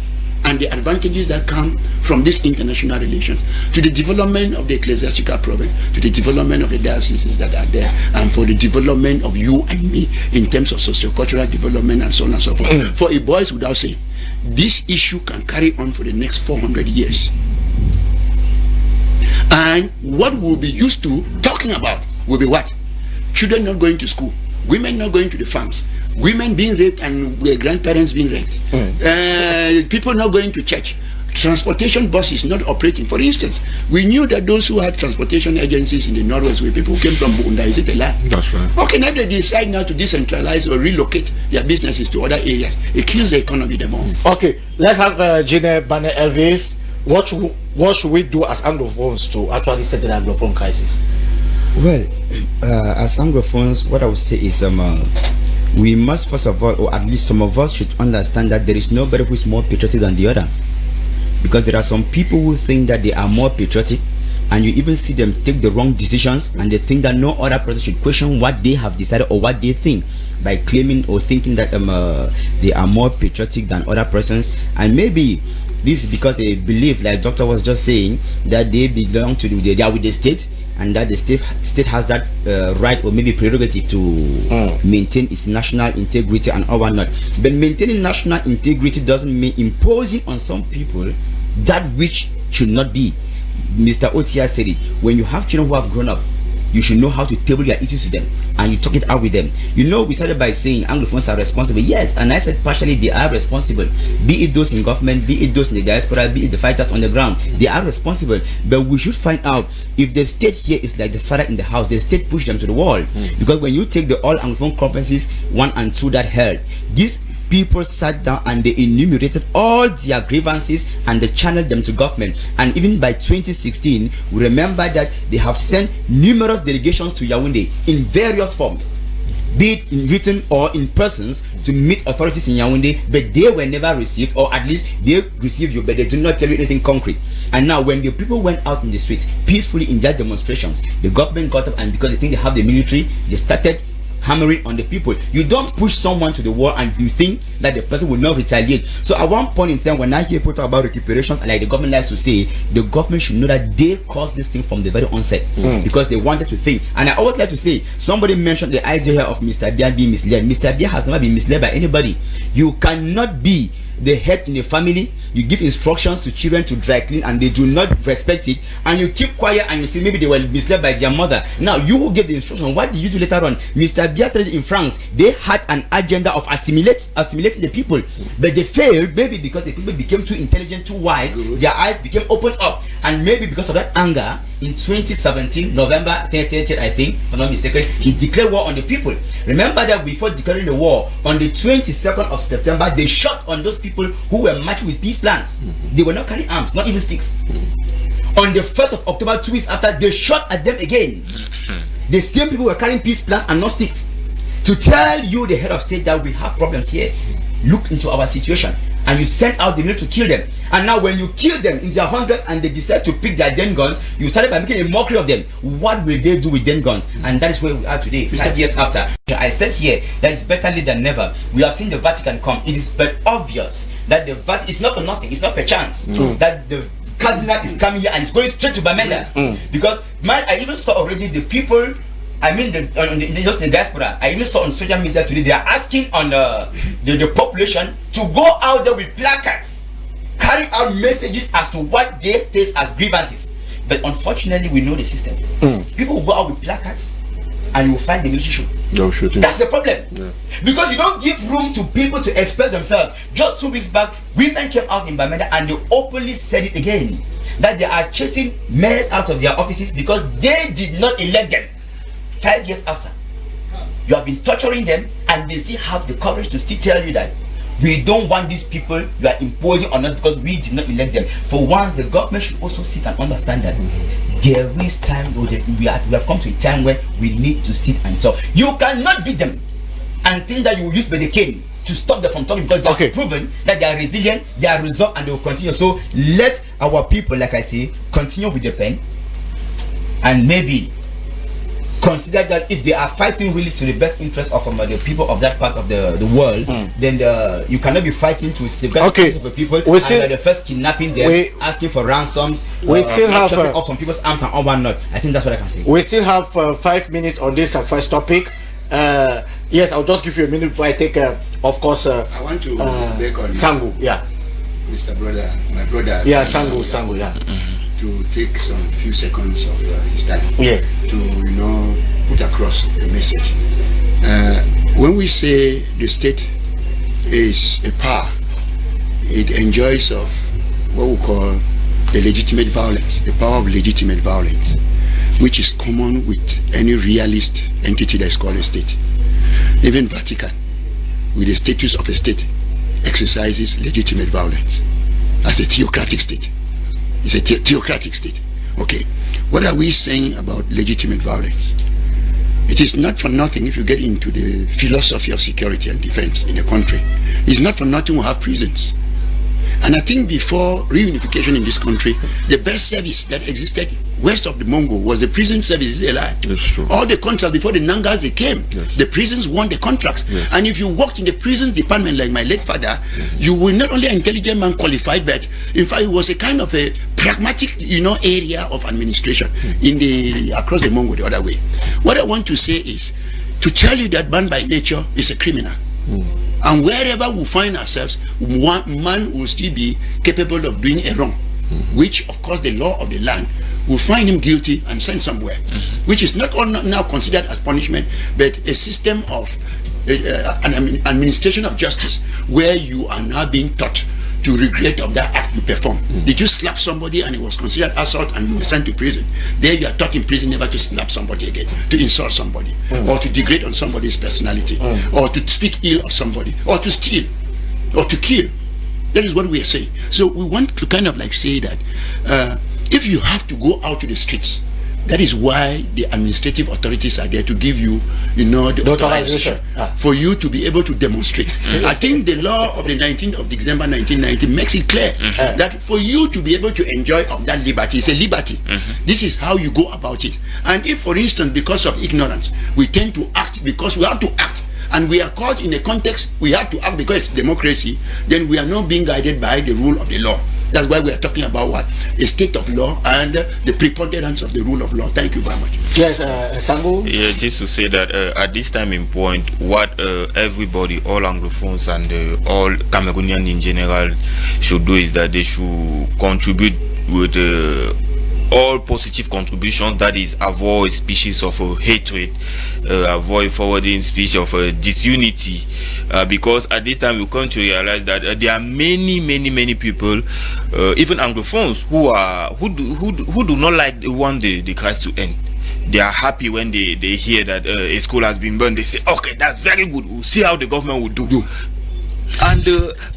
and the advantages that come from these international relations to the development of the ecclesiastical province, to the development of the dioceses that are there, and for the development of you and me in terms of sociocultural development and so on and so forth. For it boys without saying, this issue can carry on for the next 400 years. And what we'll be used to talking about will be what? Children not going to school, women not going to the farms, women being raped and their grandparents being raped, people not going to church, transportation buses not operating. For instance, we knew that those who had transportation agencies in the Northwest were people who came from Bunda. Is it a lie? That's right. Okay, now they decide now to decentralize or relocate their businesses to other areas. It kills the economy the more. Okay, let's have Gene Banner Elvis. What should we do as Anglophones to actually settle the Anglophone crisis? Well, as Anglophones, what I would say is we must first of all, or at least some of us, should understand that there is nobody who is more patriotic than the other. Because there are some people who think that they are more patriotic, and you even see them take the wrong decisions, and they think that no other person should question what they have decided or what they think, by claiming or thinking that they are more patriotic than other persons. And maybe this is because they believe, like Doctor was just saying, that they belong to they are with the state, and that the state has that right or maybe prerogative to maintain its national integrity and all whatnot. But maintaining national integrity doesn't mean imposing on some people that which should not be. Mr. Otia said it. When you have children who have grown up, you should know how to table your issues to them, and you talk it out with them. You know, we started by saying Anglophones are responsible. Yes, and I said partially they are responsible. Be it those in government, be it those in the diaspora, be it the fighters on the ground. They are responsible. But we should find out if the state here is like the father in the house. The state pushed them to the wall. Because when you take the all Anglophone conferences 1 and 2 that held, these people sat down and they enumerated all their grievances and they channeled them to government. And even by 2016, we remember that they have sent numerous delegations to Yaoundé in various forms, be it in written or in persons, to meet authorities in Yaoundé, but they were never received, or at least they received you, but they do not tell you anything concrete. And now when the people went out in the streets peacefully in their demonstrations, the government got up, and because they think they have the military, they started hammering on the people. You don't push someone to the wall and you think that the person will not retaliate. So at one point in time, when I hear people talk about recuperations, like the government likes to say, the government should know that they caused this thing from the very onset, because they wanted to think. And I always like to say, somebody mentioned the idea here of Mr. Bia being misled. Mr. Bia has never been misled by anybody. You cannot be the head in the family, you give instructions to children to dry clean and they do not respect it, and you keep quiet and you say maybe they were misled by their mother. Now you who gave the instruction, what did you do later on? Mr. Bia said in France, they had an agenda of assimilating the people, but they failed, maybe because the people became too intelligent, too wise, their eyes became opened up, and maybe because of that anger, in 2017, November 30th, I think, if I'm not mistaken, he declared war on the people. Remember that before declaring the war, on the 22nd of September, they shot on those people who were marching with peace plans. They were not carrying arms, not even sticks. On the 1st of October, 2 weeks after, they shot at them again. The same people were carrying peace plans and not sticks. To tell you, the head of state, that we have problems here. Look into our situation. And you sent out the military to kill them. And now when you kill them in their hundreds and they decide to pick their den guns, you started by making a mockery of them. What will they do with den guns? And that is where we are today, 5 years after. I said here that it's better late than never. We have seen the Vatican come. It is but obvious that the Vatican is not for nothing. It's not per chance that the cardinal is coming here and it's going straight to Bamenda. Because I even saw already the people, I mean, just the diaspora. I even saw on social media today, they are asking on the population to go out there with placards, carry out messages as to what they face as grievances. But unfortunately, we know the system. People will go out with placards and you will find the military shooting. That's the problem. Yeah. Because you don't give room to people to express themselves. Just 2 weeks back, women came out in Bamenda and they openly said it again, that they are chasing mayors out of their offices because they did not elect them. 5 years after, you have been torturing them and they still have the courage to still tell you that we don't want these people you are imposing on us because we did not elect them. For once, the government should also sit and understand that there is time, we have come to a time where we need to sit and talk. You cannot beat them and think that you will use the cane to stop them from talking, because they have proven that they are resilient, they are resolved, and they will continue. So let our people, like I say, continue with the pen, and maybe consider that if they are fighting really to the best interest of the people of that part of the world, then you cannot be fighting to safeguard the interests of the people. We still, the first kidnapping them, asking for ransoms, we still have chopping off some people's arms and all whatnot. I think that's what I can say. We still have 5 minutes on this first topic. Yes, I'll just give you a minute before I take, of course, I want to beg on Sangu, yeah. Mr. Brother, my brother. Yeah, Sangu, yeah. To take some few seconds of his time. Yes. To, put across a message. When we say the state is a power, it enjoys of what we call the legitimate violence, the power of legitimate violence, which is common with any realist entity that is called a state. Even Vatican, with the status of a state, exercises legitimate violence as a theocratic state. It's a theocratic state. Okay, what are we saying about legitimate violence? It is not for nothing if you get into the philosophy of security and defense in a country. It's not for nothing we have prisons. And I think before reunification in this country, the best service that existed west of the Mongo was the prison service. That's true. All the contracts before the Nangas they came, the prisons won the contracts. And if you worked in the prison department like my late father, you were not only an intelligent man qualified, but in fact it was a kind of a pragmatic, area of administration in the across the Mongo the other way. What I want to say is to tell you that man by nature is a criminal. And wherever we find ourselves, one man will still be capable of doing a wrong, which of course the law of the land will find him guilty and send somewhere, which is not now considered as punishment, but a system of an administration of justice where you are now being taught to regret of that act you perform. Did you slap somebody and it was considered assault and you were sent to prison? There you are taught in prison never to slap somebody again, to insult somebody, or to degrade on somebody's personality, or to speak ill of somebody, or to steal, or to kill. That is what we are saying. So we want to kind of like say that if you have to go out to the streets, that is why the administrative authorities are there to give you, the authorization for you to be able to demonstrate. I think the law of the 19th of December 1990 makes it clear that for you to be able to enjoy of that liberty, it's a liberty. This is how you go about it. And if, for instance, because of ignorance, we tend to act because we have to act, and we are caught in a context we have to act because it's democracy, then we are not being guided by the rule of the law. That's why we are talking about what? A state of law and the preponderance of the rule of law. Thank you very much. Yes, Sangu? Yeah, just to say that at this time in point, what everybody, all Anglophones and all Cameroonians in general should do is that they should contribute with all positive contributions, that is avoid species of hatred, avoid forwarding species of disunity, because at this time we come to realize that there are many people, even Anglophones, who do not want the crisis to end. They are happy when they hear that a school has been burned. They say, okay, that's very good, we'll see how the government will do. And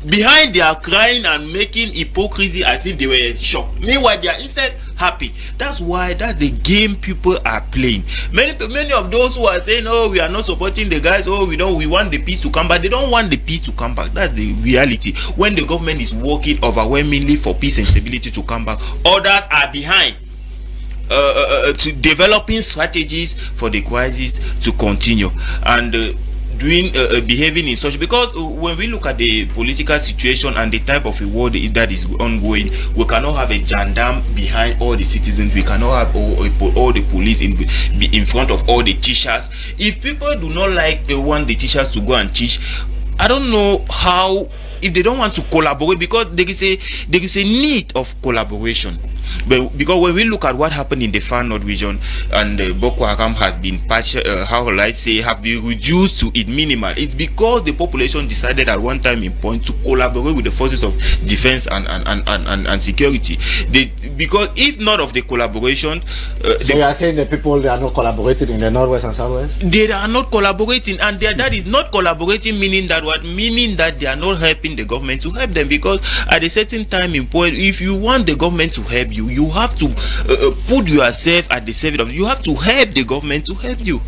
behind they are crying and making hypocrisy as if they were in shock. Meanwhile, they are instead happy. That's the game people are playing. Many of those who are saying, oh, we are not supporting the guys, oh, we want the peace to come back. They don't want the peace to come back. That's the reality. When the government is working overwhelmingly for peace and stability to come back, others are behind to developing strategies for the crisis to continue and behaving in such, because when we look at the political situation and the type of a war that is ongoing, we cannot have a gendarme behind all the citizens. We cannot have all the police in front of all the teachers. If people do not want the teachers to go and teach, I don't know how. If they don't want to collaborate, because there is a need of collaboration. But because when we look at what happened in the Far North region, and Boko Haram has been have been reduced to its minimal, it's because the population decided at one time in point to collaborate with the forces of defense and security. Because if not of the collaboration, so you are saying the people, they are not collaborating in the Northwest and Southwest? They are not collaborating, and that is not collaborating, meaning that what? Meaning that they are not helping the government to help them, because at a certain time in point, if you want the government to help you, you have to put yourself at the service of. You have to help the government to help you.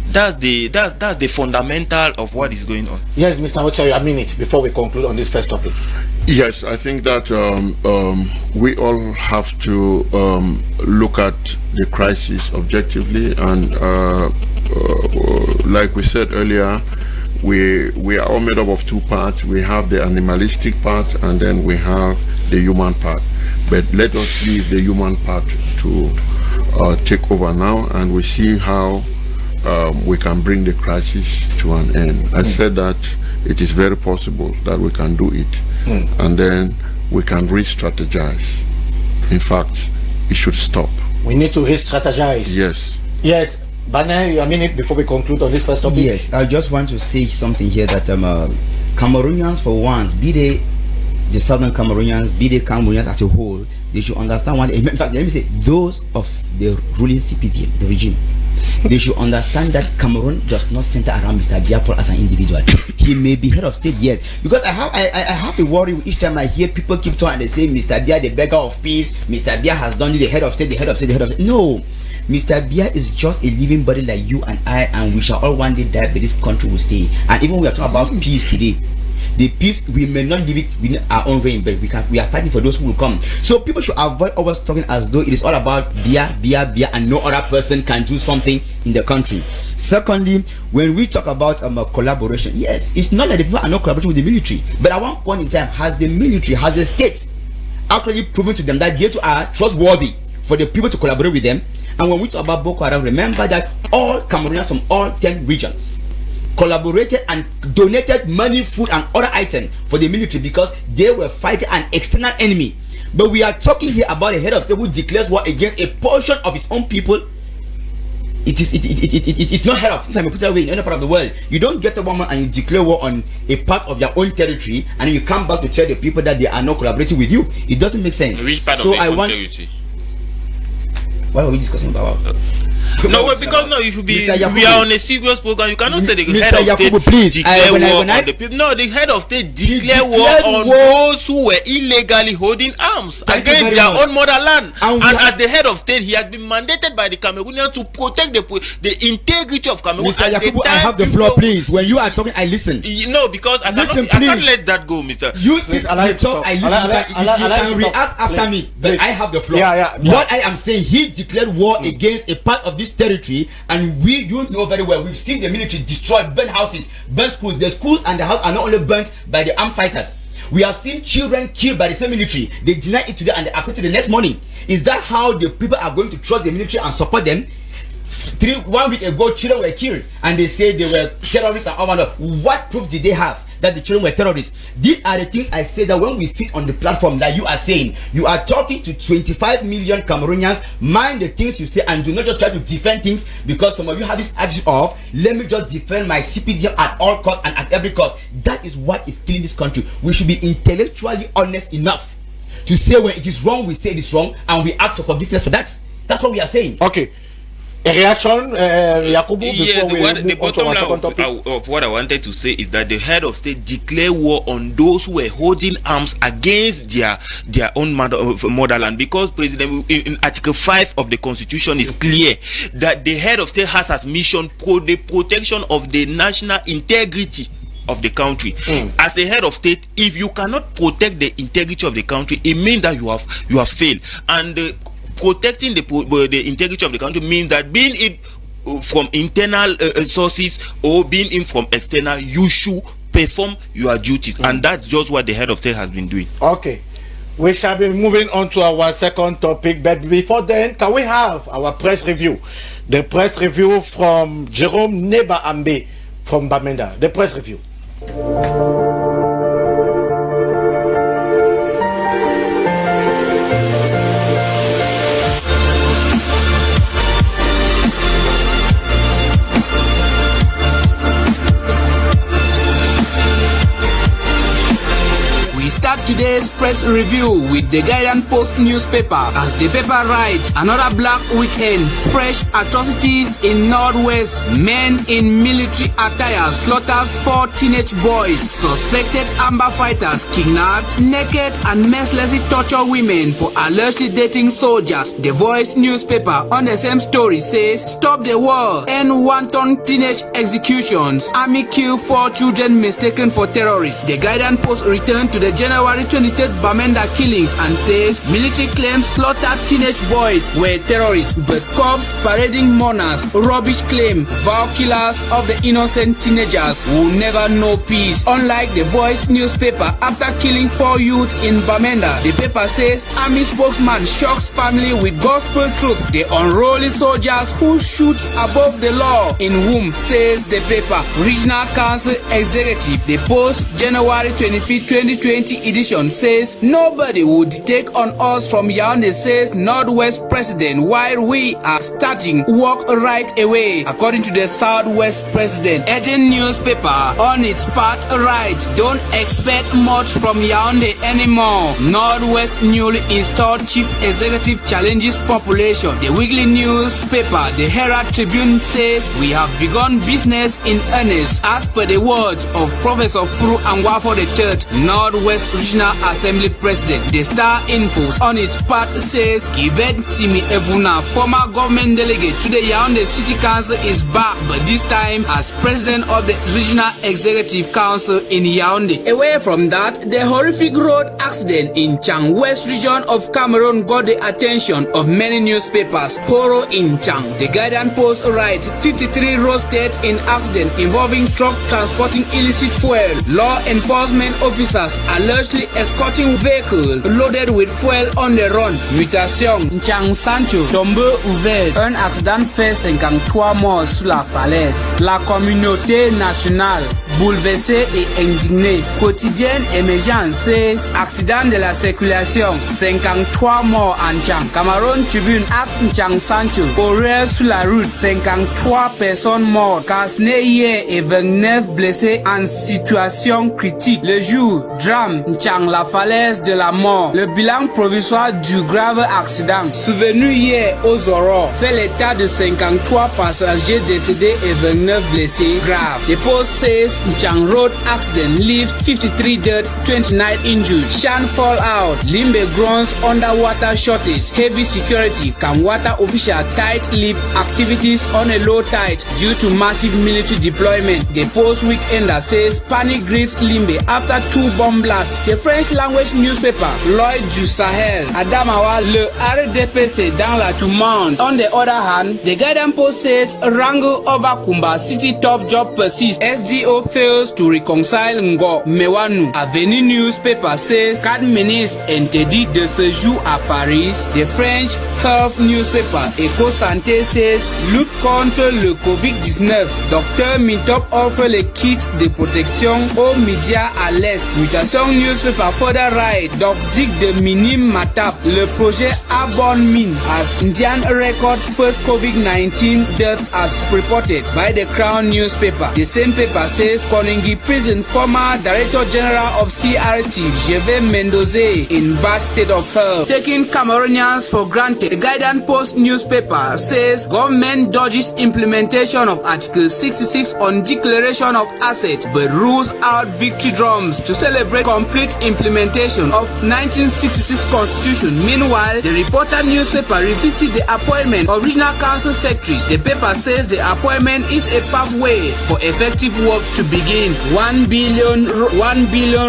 That's the fundamental of what is going on. Yes, Mr. Ocha, a minute before we conclude on this first topic. Yes, I think that we all have to look at the crisis objectively, and like we said earlier, we are all made up of two parts. We have the animalistic part, and then we have the human part. But let us leave the human part to take over now, and we see how we can bring the crisis to an end. I said that it is very possible that we can do it, and then we can re-strategize. In fact, it should stop. We need to re-strategize. Yes. Yes. Bane, a minute before we conclude on this first topic. Yes, I just want to say something here that Cameroonians, for once, be they the southern Cameroonians, be they Cameroonians as a whole, they should understand one. In fact, let me say, those of the ruling CPD, the regime, they should understand that Cameroon does not center around Mr. Biya Paul as an individual. He may be head of state, yes, because I have a worry each time I hear people keep talking and they say Mr. Biya, the beggar of peace, Mr. Biya has done this, the head of state, the head of state, the head of state. No, Mr. Biya is just a living body like you and I, and we shall all one day die, but this country will stay. And even we are talking about peace today, the peace, we may not live it within our own reign, but we are fighting for those who will come. So people should avoid always talking as though it is all about Biya, and no other person can do something in the country. Secondly, when we talk about collaboration, yes, it's not that the people are not collaborating with the military, but at one point in time, has the military, has the state actually proven to them that they too are trustworthy for the people to collaborate with them? And when we talk about Boko Haram, remember that all Cameroonians from all 10 regions collaborated and donated money, food and other items for the military because they were fighting an external enemy. But we are talking here about a head of state who declares war against a portion of his own people. It's not head of, if I may put it that way, in any part of the world. You don't get a woman and you declare war on a part of your own territory and then you come back to tell the people that they are not collaborating with you. It doesn't make sense. Which part so of the I own want territory? What are we discussing about? No, well, because no, you should be. We are on a serious program. You cannot say the Mr. head of Yakubu, state please, declare when war I- on the people. No, the head of state declare war declared on war. those who were illegally holding arms Thank you against very their much. own motherland. And And we as the head of state, he has been mandated by the Cameroonians to protect the integrity of Cameroon. Mr. At the Yakubu, I time have the people- floor, please. When you are talking, I listen. No, because I Listen, can't please. let that go, Mister. You Please, sit allow you him to talk, talk. I listen. Allow You him can to react talk. after Please. me, but Please. I have the floor. Yeah. What I am saying, he declared war against a part of this territory, and you know very well, we've seen the military destroy, burn houses, burn schools. The schools and the house are not only burnt by the armed fighters. We have seen children killed by the same military. They deny it today and they accept it the next morning. Is that how the people are going to trust the military and support them? 1 week ago, children were killed and they say they were terrorists and all manner. What proof did they have that the children were terrorists? These are the things I say that when we sit on the platform that you are saying, you are talking to 25 million Cameroonians. Mind the things you say and do not just try to defend things because some of you have this attitude of, let me just defend my CPDM at all costs and at every cost. That is what is killing this country. We should be intellectually honest enough to say when it is wrong, we say it is wrong and we ask for forgiveness for that. That's what we are saying. Okay. A reaction, Yakubu, Yeah, before we the move on to bottom our second line topic. of what I wanted to say is that the head of state declare war on those who were holding arms against their own motherland, because President in Article 5 of the Constitution is clear that the head of state has as mission the protection of the national integrity of the country. As the head of state, if you cannot protect the integrity of the country, it means that you have failed. And protecting the integrity of the country means that being it from internal sources or being in from external, you should perform your duties, and that's just what the head of state has been doing. Okay. We shall be moving on to our second topic, but before then, can we have our press review? The press review from Jerome Neba Ambe from Bamenda. The press review. We start today's press review with the Guardian Post newspaper. As the paper writes, another black weekend, fresh atrocities in Northwest. Men in military attire slaughters 4 teenage boys. Suspected Amber fighters kidnapped, naked and mercilessly torture women for allegedly dating soldiers. The Voice newspaper on the same story says, stop the war, end wanton teenage executions. Army kill 4 children mistaken for terrorists. The Guardian Post returned to the January 23rd Bamenda killings and says military claims slaughtered teenage boys were terrorists, but cops parading mourners. Rubbish claim vow killers of the innocent teenagers will never know peace. Unlike the Voice newspaper, after killing 4 youth in Bamenda, the paper says army spokesman shocks family with gospel truth. The unruly soldiers who shoot above the law in whom, says the paper. Regional Council Executive, the Post January 25, 2020 edition says nobody would take on us from Yaoundé, says Northwest President, while we are starting work right away. According to the Southwest President, Agent newspaper on its part right, don't expect much from Yaoundé anymore. Northwest newly installed chief executive challenges population. The weekly newspaper, the Herald Tribune, says we have begun business in earnest, as per the words of Professor Furu Angwafo III, Northwest Regional Assembly President. The Star Infos on its part says Kibet Timi Evuna, former government delegate to the Yaoundé City Council, is back, but this time as president of the Regional Executive Council in Yaoundé. Away from that, the horrific road accident in Chang West region of Cameroon got the attention of many newspapers. Horror in Chang. The Guardian Post writes 53 roads dead in accident involving truck transporting illicit fuel. Law enforcement officers allegedly escorting vehicle loaded with fuel on the run. Mutation. Chang Sancho. Tombeux ouvert. Un accident fait 53 morts sous la falaise. La communauté nationale bouleversée et indignée. Quotidienne émergence says accident de la circulation, 53 morts en Chang. Cameroon Tribune axe Chang Sancho. Horaire sur la route, 53 personnes mortes. Casné hier et 29 blessés en situation critique. Le jour, drame, Chang, la falaise de la mort. Le bilan provisoire du grave accident, survenu hier aux aurores, fait l'état de 53 passagers décédés et 29 blessés graves. The Post says Chang road accident leaves 53 dead, 29 injured. Shan fallout, Limbe groans underwater shortage, heavy security, Kamwata official tight-lip activities on a low tide due to massive military deployment. The Post Weekender says panic grips Limbe after 2 bomb blasts. The French language newspaper L'Oeil du Sahel, Adamawa, le RDPC dans la tourmente. On the other hand, the Guardian Post says wrangle over Kumba city top job persists. SDO fails to reconcile Ngo Mewanu. Avenue newspaper says 4 ministres interdits de séjour à Paris. The French health newspaper Eco Santé says lutte contre le Covid-19. Dr Mintop offre les kits de protection aux médias à l'Est. Mutation newspaper further write Doxic de Minim Matap. Le projet Abon Mine as Indian record first COVID-19 death as reported by the Crown newspaper. The same paper says Koningi prison former Director General of CRT Gervais Mendoze in bad state of health, taking Cameroonians for granted. The Guardian Post newspaper says government dodges implementation of Article 66 on declaration of assets but rules out victory drums to celebrate complete implementation of 1966 Constitution. Meanwhile, the Reporter newspaper revisits the appointment of regional council secretaries. The paper says the appointment is a pathway for effective work to begin. 1 billion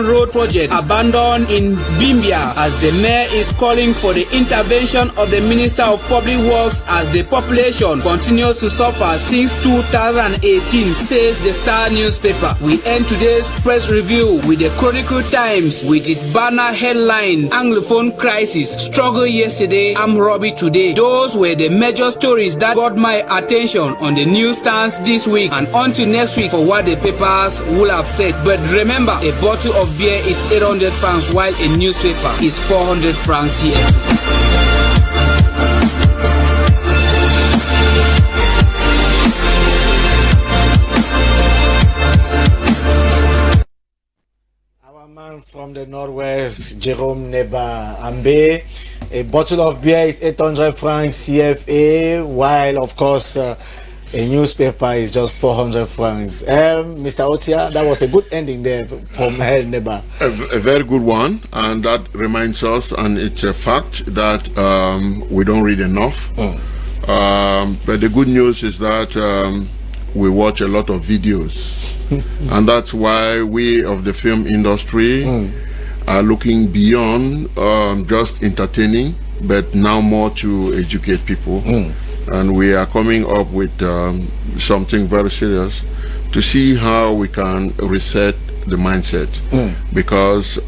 road project abandoned in Bimbia as the mayor is calling for the intervention of the Minister of Public Works as the population continues to suffer since 2018, says the Star newspaper. We end today's press review with the Chronicle Times with its banner headline Anglophone crisis, struggle yesterday, I'm Robbie today. Those were the major stories that got my attention on the newsstands this week, and on to next week for what the papers will have said. But remember, a bottle of beer is 800 francs while a newspaper is 400 francs here. From the Northwest, Jerome Neba Ambe. A bottle of beer is 800 francs CFA, while of course a newspaper is just 400 francs. Mr. Otia, that was a good ending there from Neba. A very good one, and that reminds us, and it's a fact, that we don't read enough. But the good news is that we watch a lot of videos. And that's why we of the film industry are looking beyond just entertaining, but now more to educate people. And we are coming up with something very serious to see how we can reset the mindset. Because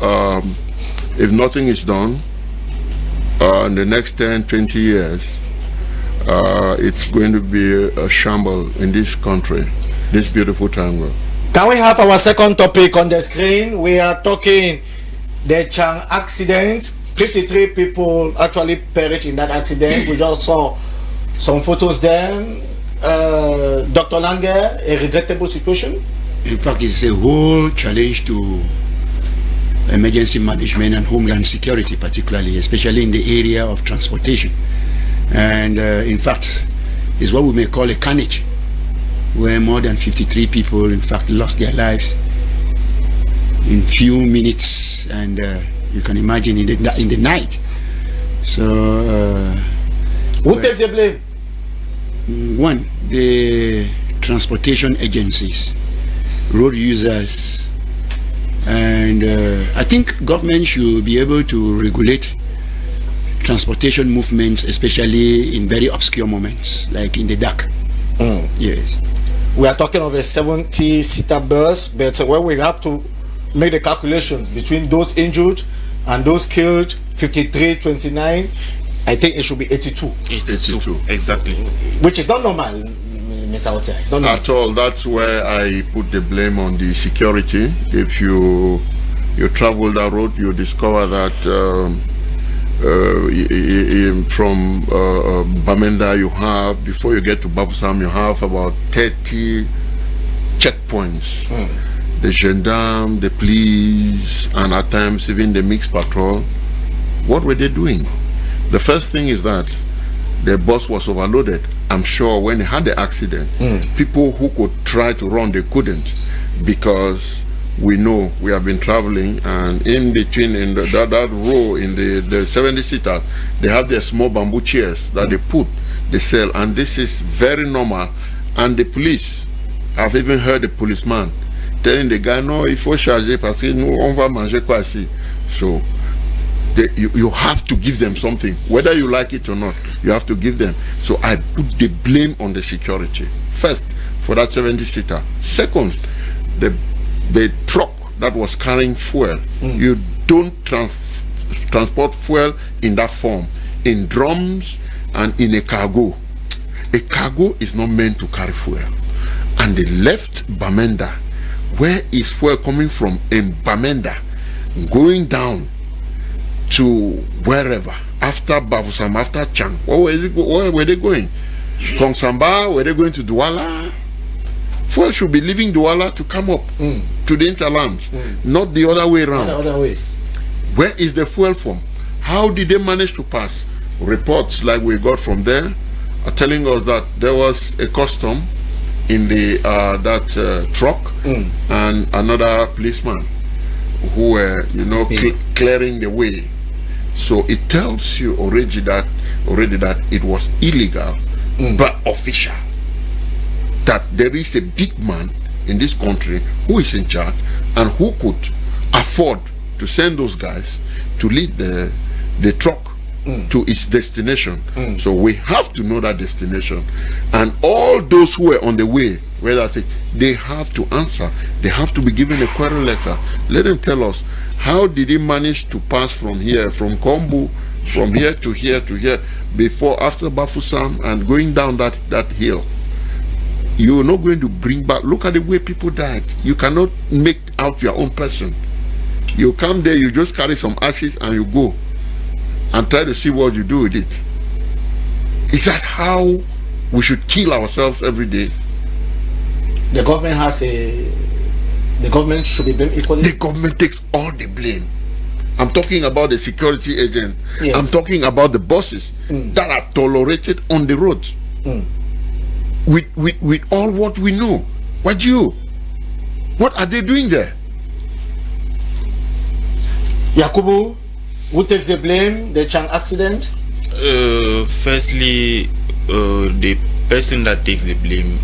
if nothing is done, in the next 10, 20 years, it's going to be a shamble in this country, this beautiful triangle. Can we have our second topic on the screen? We are talking the Chang accident. 53 people actually perished in that accident. We just saw some photos there. Dr. Langer, a regrettable situation? In fact, it's a whole challenge to emergency management and homeland security, particularly, especially in the area of transportation. And in fact, it's what we may call a carnage, where more than 53 people, in fact, lost their lives in few minutes, and you can imagine in the night. So, who takes the blame? One, the transportation agencies, road users, and I think government should be able to regulate transportation movements, especially in very obscure moments, like in the dark. Yes. We are talking of a 70-seater bus, but when we have to make the calculations between those injured and those killed, 53, 29, I think it should be 82. 82, exactly. Which is not normal, Mr. Otia. It's not normal. At all. That's where I put the blame on the security. If you travel that road, you discover that from Bamenda you have, before you get to Bafoussam, you have about 30 checkpoints. The gendarmes, the police, and at times even the mixed patrol. What were they doing? The first thing is that the bus was overloaded. I'm sure when they had the accident, people who could try to run, they couldn't, because we know we have been traveling, and in between in that row in the 70-seater, they have their small bamboo chairs that they put the cell, and this is very normal. And the police, I've even heard the policeman telling the guy, no, il faut charger parce que nous on va manger quoi ici. So you have to give them something, whether you like it or not. You have to give them. So I put the blame on the security first for that 70-seater. Second, the truck that was carrying fuel. You don't transport fuel in that form, in drums and in a cargo. A cargo is not meant to carry fuel. And they left Bamenda. Where is fuel coming from in Bamenda, going down to wherever, after Bafoussam, after Chang? Where were they going? Kongsamba? Were they going to Douala? Fuel should be leaving Douala to come up to the hinterlands, not the other way around. Not the other way. Where is the fuel from? How did they manage to pass? Reports like we got from there are telling us that there was a custom in the truck and another policeman who were, clearing the way. So it tells you already that it was illegal, but official. That there is a big man in this country who is in charge and who could afford to send those guys to lead the truck to its destination. So we have to know that destination, and all those who were on the way, they have to answer. They have to be given a query letter. Let them tell us, how did he manage to pass from here, from Kombu, from here to here to here, before, after Bafoussam, and going down that hill? You're not going to bring back. Look at the way people died. You cannot make out your own person. You come there, you just carry some ashes and you go and try to see what you do with it. Is that how we should kill ourselves every day? The government the government should be blamed equally? The government takes all the blame. I'm talking about the security agent. Yes. I'm talking about the buses that are tolerated on the road. With all what we know. What are they doing there? Yakubu, who takes the blame? The Chang accident? Firstly, the person that takes the blame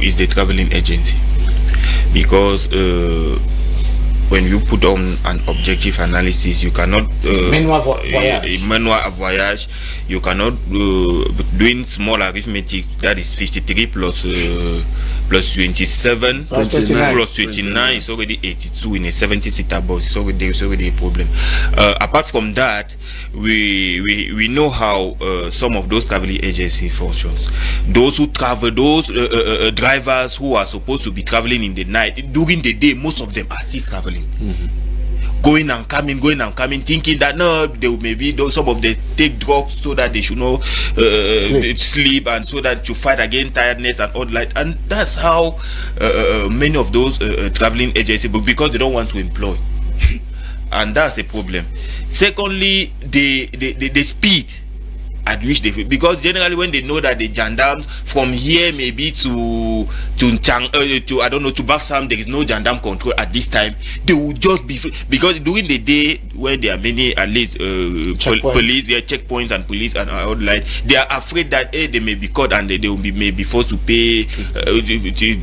is the traveling agency, because when you put on an objective analysis, you cannot manual voyage. You cannot doing small arithmetic. That is 53 plus 27 Plus 29. plus 29 is already 82 in a 70-seater bus. It's already a problem. Apart from that, we know how some of those traveling agency functions. Those who travel, those drivers who are supposed to be traveling in the night, during the day, most of them are still traveling. Going and coming, thinking that no, they maybe some of them take drugs so that they should not sleep, and so that to fight against tiredness and all that. And that's how many of those traveling agencies, because they don't want to employ, and that's a problem. Secondly, the speed at which they, because generally when they know that the gendarmes from here maybe to I don't know, to Bafsam, there is no gendarme control at this time, they will just be free. Because during the day when there are many at least police, checkpoints and police and all that, they are afraid that they may be caught and they will be maybe forced to pay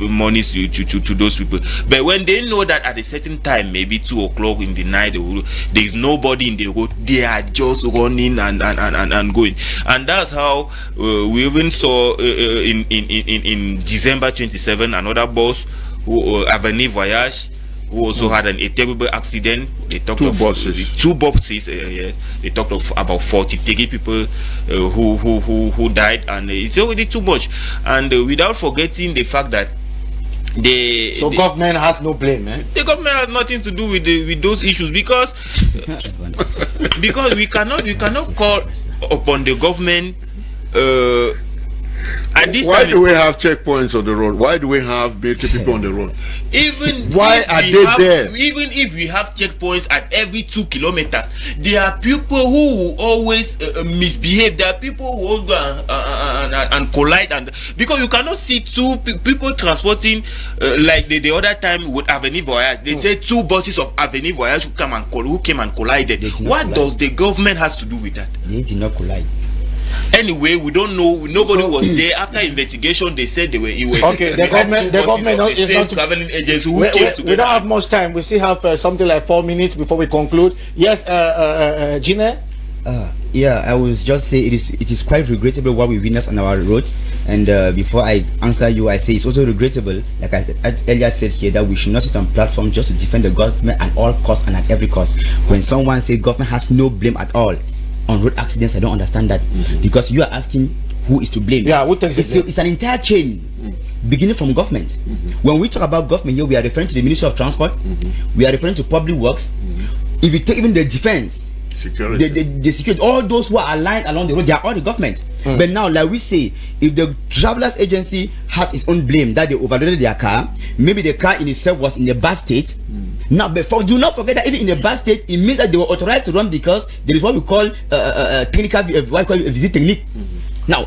monies to those people. But when they know that at a certain time, maybe 2 o'clock in the night, there is nobody in the road, they are just running and going. And that's how we even saw in December 27 another bus who Avenir Voyage, who also had a terrible accident. They talked Two of buses. Yes, they talked of about 43 people who died, and it's already too much. And without forgetting the fact that government has no blame, eh? The government has nothing to do with those issues, because we cannot call upon the government at this Why time. do we have checkpoints on the road? Why do we have military people on the road? Even Why if are we they have, there? Even if we have checkpoints at every 2 kilometers, there are people who will always misbehave. There are people who always go and collide, and because you cannot see two people transporting like the other time with Avenir Voyage. They say 2 buses of Avenir Voyage who came and collided. What does the government has to do with that? They did not collide. Anyway, we don't know. Nobody was there. After investigation, they said they were. Okay, the government is not traveling agency who we came together. don't have much time. We still have something like 4 minutes before we conclude. Yes, Gina. Yeah, I was just say it is quite regrettable what we witnessed on our roads. And before I answer you, I say it's also regrettable, like I earlier said here, that we should not sit on platform just to defend the government at all costs and at every cost. When someone says government has no blame at all on road accidents, I don't understand that, because you are asking who is to blame. Yeah, who takes it? It's an entire chain, beginning from government. When we talk about government here, we are referring to the Ministry of Transport, we are referring to Public Works. If you take even the defense, Security. the security, all those who are aligned along the road, they are all the government. But now, like we say, if the travelers agency has its own blame that they overloaded their car, maybe the car in itself was in a bad state. Now, do not forget that even in a bad state, it means that they were authorized to run, because there is what we call technical visit technique. Now,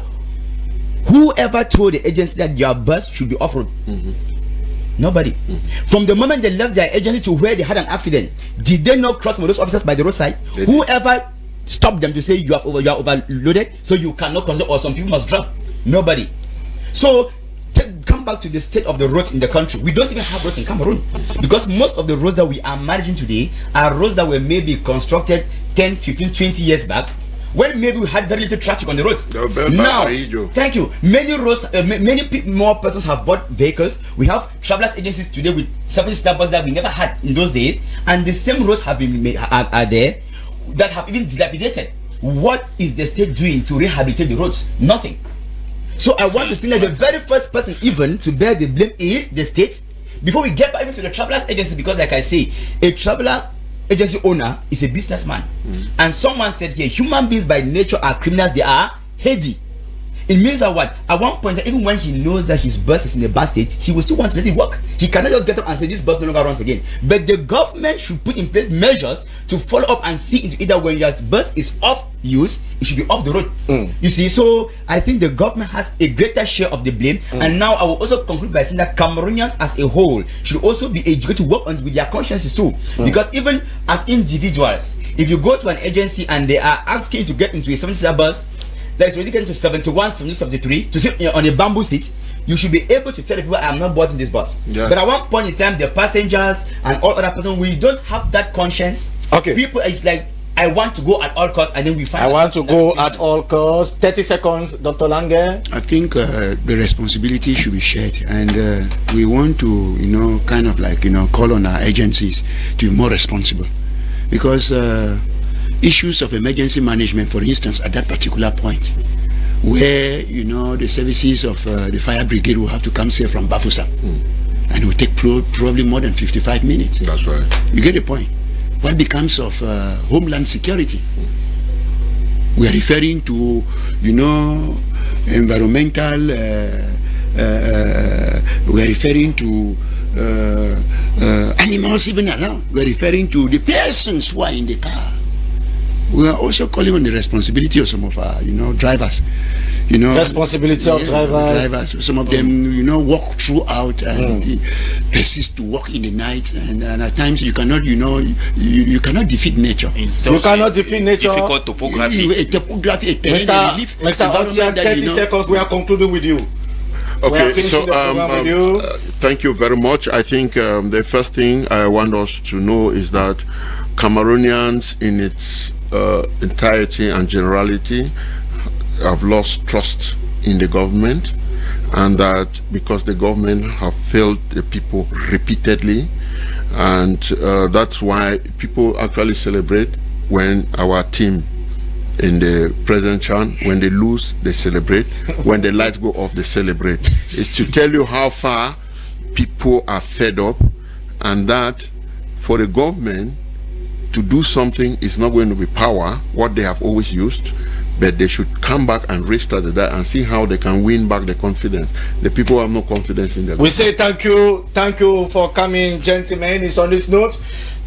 whoever told the agency that your bus should be off-road? Nobody. From the moment they left their agency to where they had an accident, did they not cross those officers by the roadside? Whoever stopped them to say you are overloaded, so you cannot cross, or some people must drop? Nobody. So come back to the state of the roads in the country. We don't even have roads in Cameroon, because most of the roads that we are managing today are roads that were maybe constructed 10, 15, 20 years back, when maybe we had very little traffic on the roads. Now, thank you. Many roads, more persons have bought vehicles. We have travelers agencies today with 7-star buses that we never had in those days, and the same roads have been made, are there, that have even dilapidated. What is the state doing to rehabilitate the roads? Nothing. So I want to think that the very first person even to bear the blame is the state, before we get back even to the travelers agency, because like I say, a traveler agency owner is a businessman. And someone said here, human beings by nature are criminals, they are heady. It means that what? At one point, even when he knows that his bus is in a bad state, he will still want to let it work. He cannot just get up and say this bus no longer runs again. But the government should put in place measures to follow up and see into either when your bus is off use, it should be off the road. You see, so I think the government has a greater share of the blame. And now I will also conclude by saying that Cameroonians as a whole should also be educated to work on with their consciences too. Because even as individuals, if you go to an agency and they are asking you to get into a 7-star bus, that is already getting to 71, 73 to sit on a bamboo seat, you should be able to tell the people, I am not boarding this bus. Yeah. But at one point in time, the passengers and all other persons, we don't have that conscience. Okay. People, it's like, I want to go at all costs, and then we find I want to go that's- at all costs. 30 seconds, Dr. Lange. I think the responsibility should be shared, and we want to, kind of like, call on our agencies to be more responsible, because issues of emergency management, for instance, at that particular point, where the services of the fire brigade will have to come say from Bafoussam, and it will take probably more than 55 minutes. That's right. You get the point. What becomes of homeland security? We are referring to, environmental. We are referring to animals even around. We are referring to the persons who are in the car. We are also calling on the responsibility of some of our, drivers. Responsibility of drivers. Some of them, walk throughout and persist to walk in the night, and at times you cannot, you cannot defeat nature. In You cannot defeat nature. difficult topography. A topography, a terrain, a relief Mr. Otia, environment that, 30 seconds, we are concluding with you. We are Okay, finishing so the program with you. thank you very much. I think the first thing I want us to know is that Cameroonians in its entirety and generality have lost trust in the government, and that because the government have failed the people repeatedly, and that's why people actually celebrate when our team in the present chan, when they lose they celebrate, when the lights go off they celebrate. It's to tell you how far people are fed up, and that for the government to do something is not going to be power, what they have always used, but they should come back and restart that and see how they can win back the confidence. The people have no confidence in them. We say thank you for coming, gentlemen. It's on this note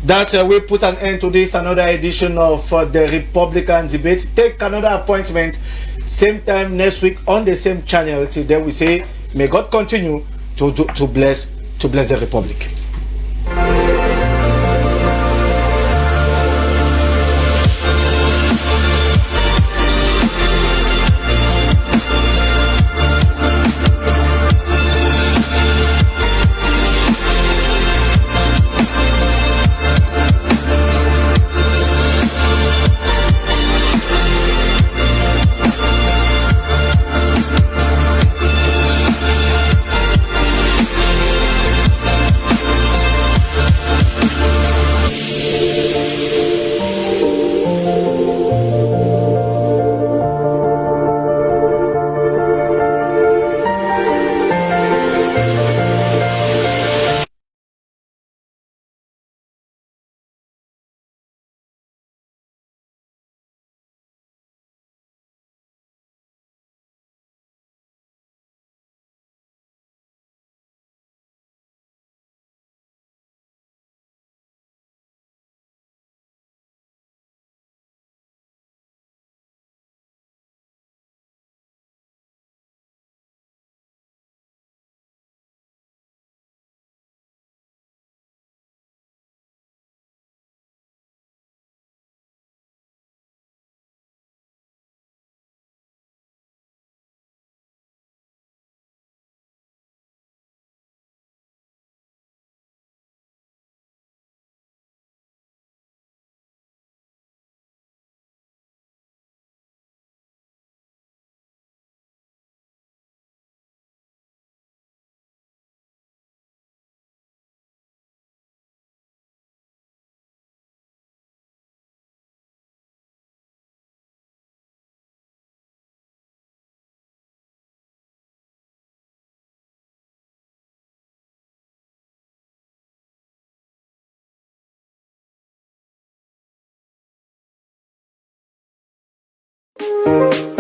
that we put an end to this another edition of the Republican debate. Take another appointment same time next week on the same channel. Till then we say may God continue to bless the Republic. Thank you.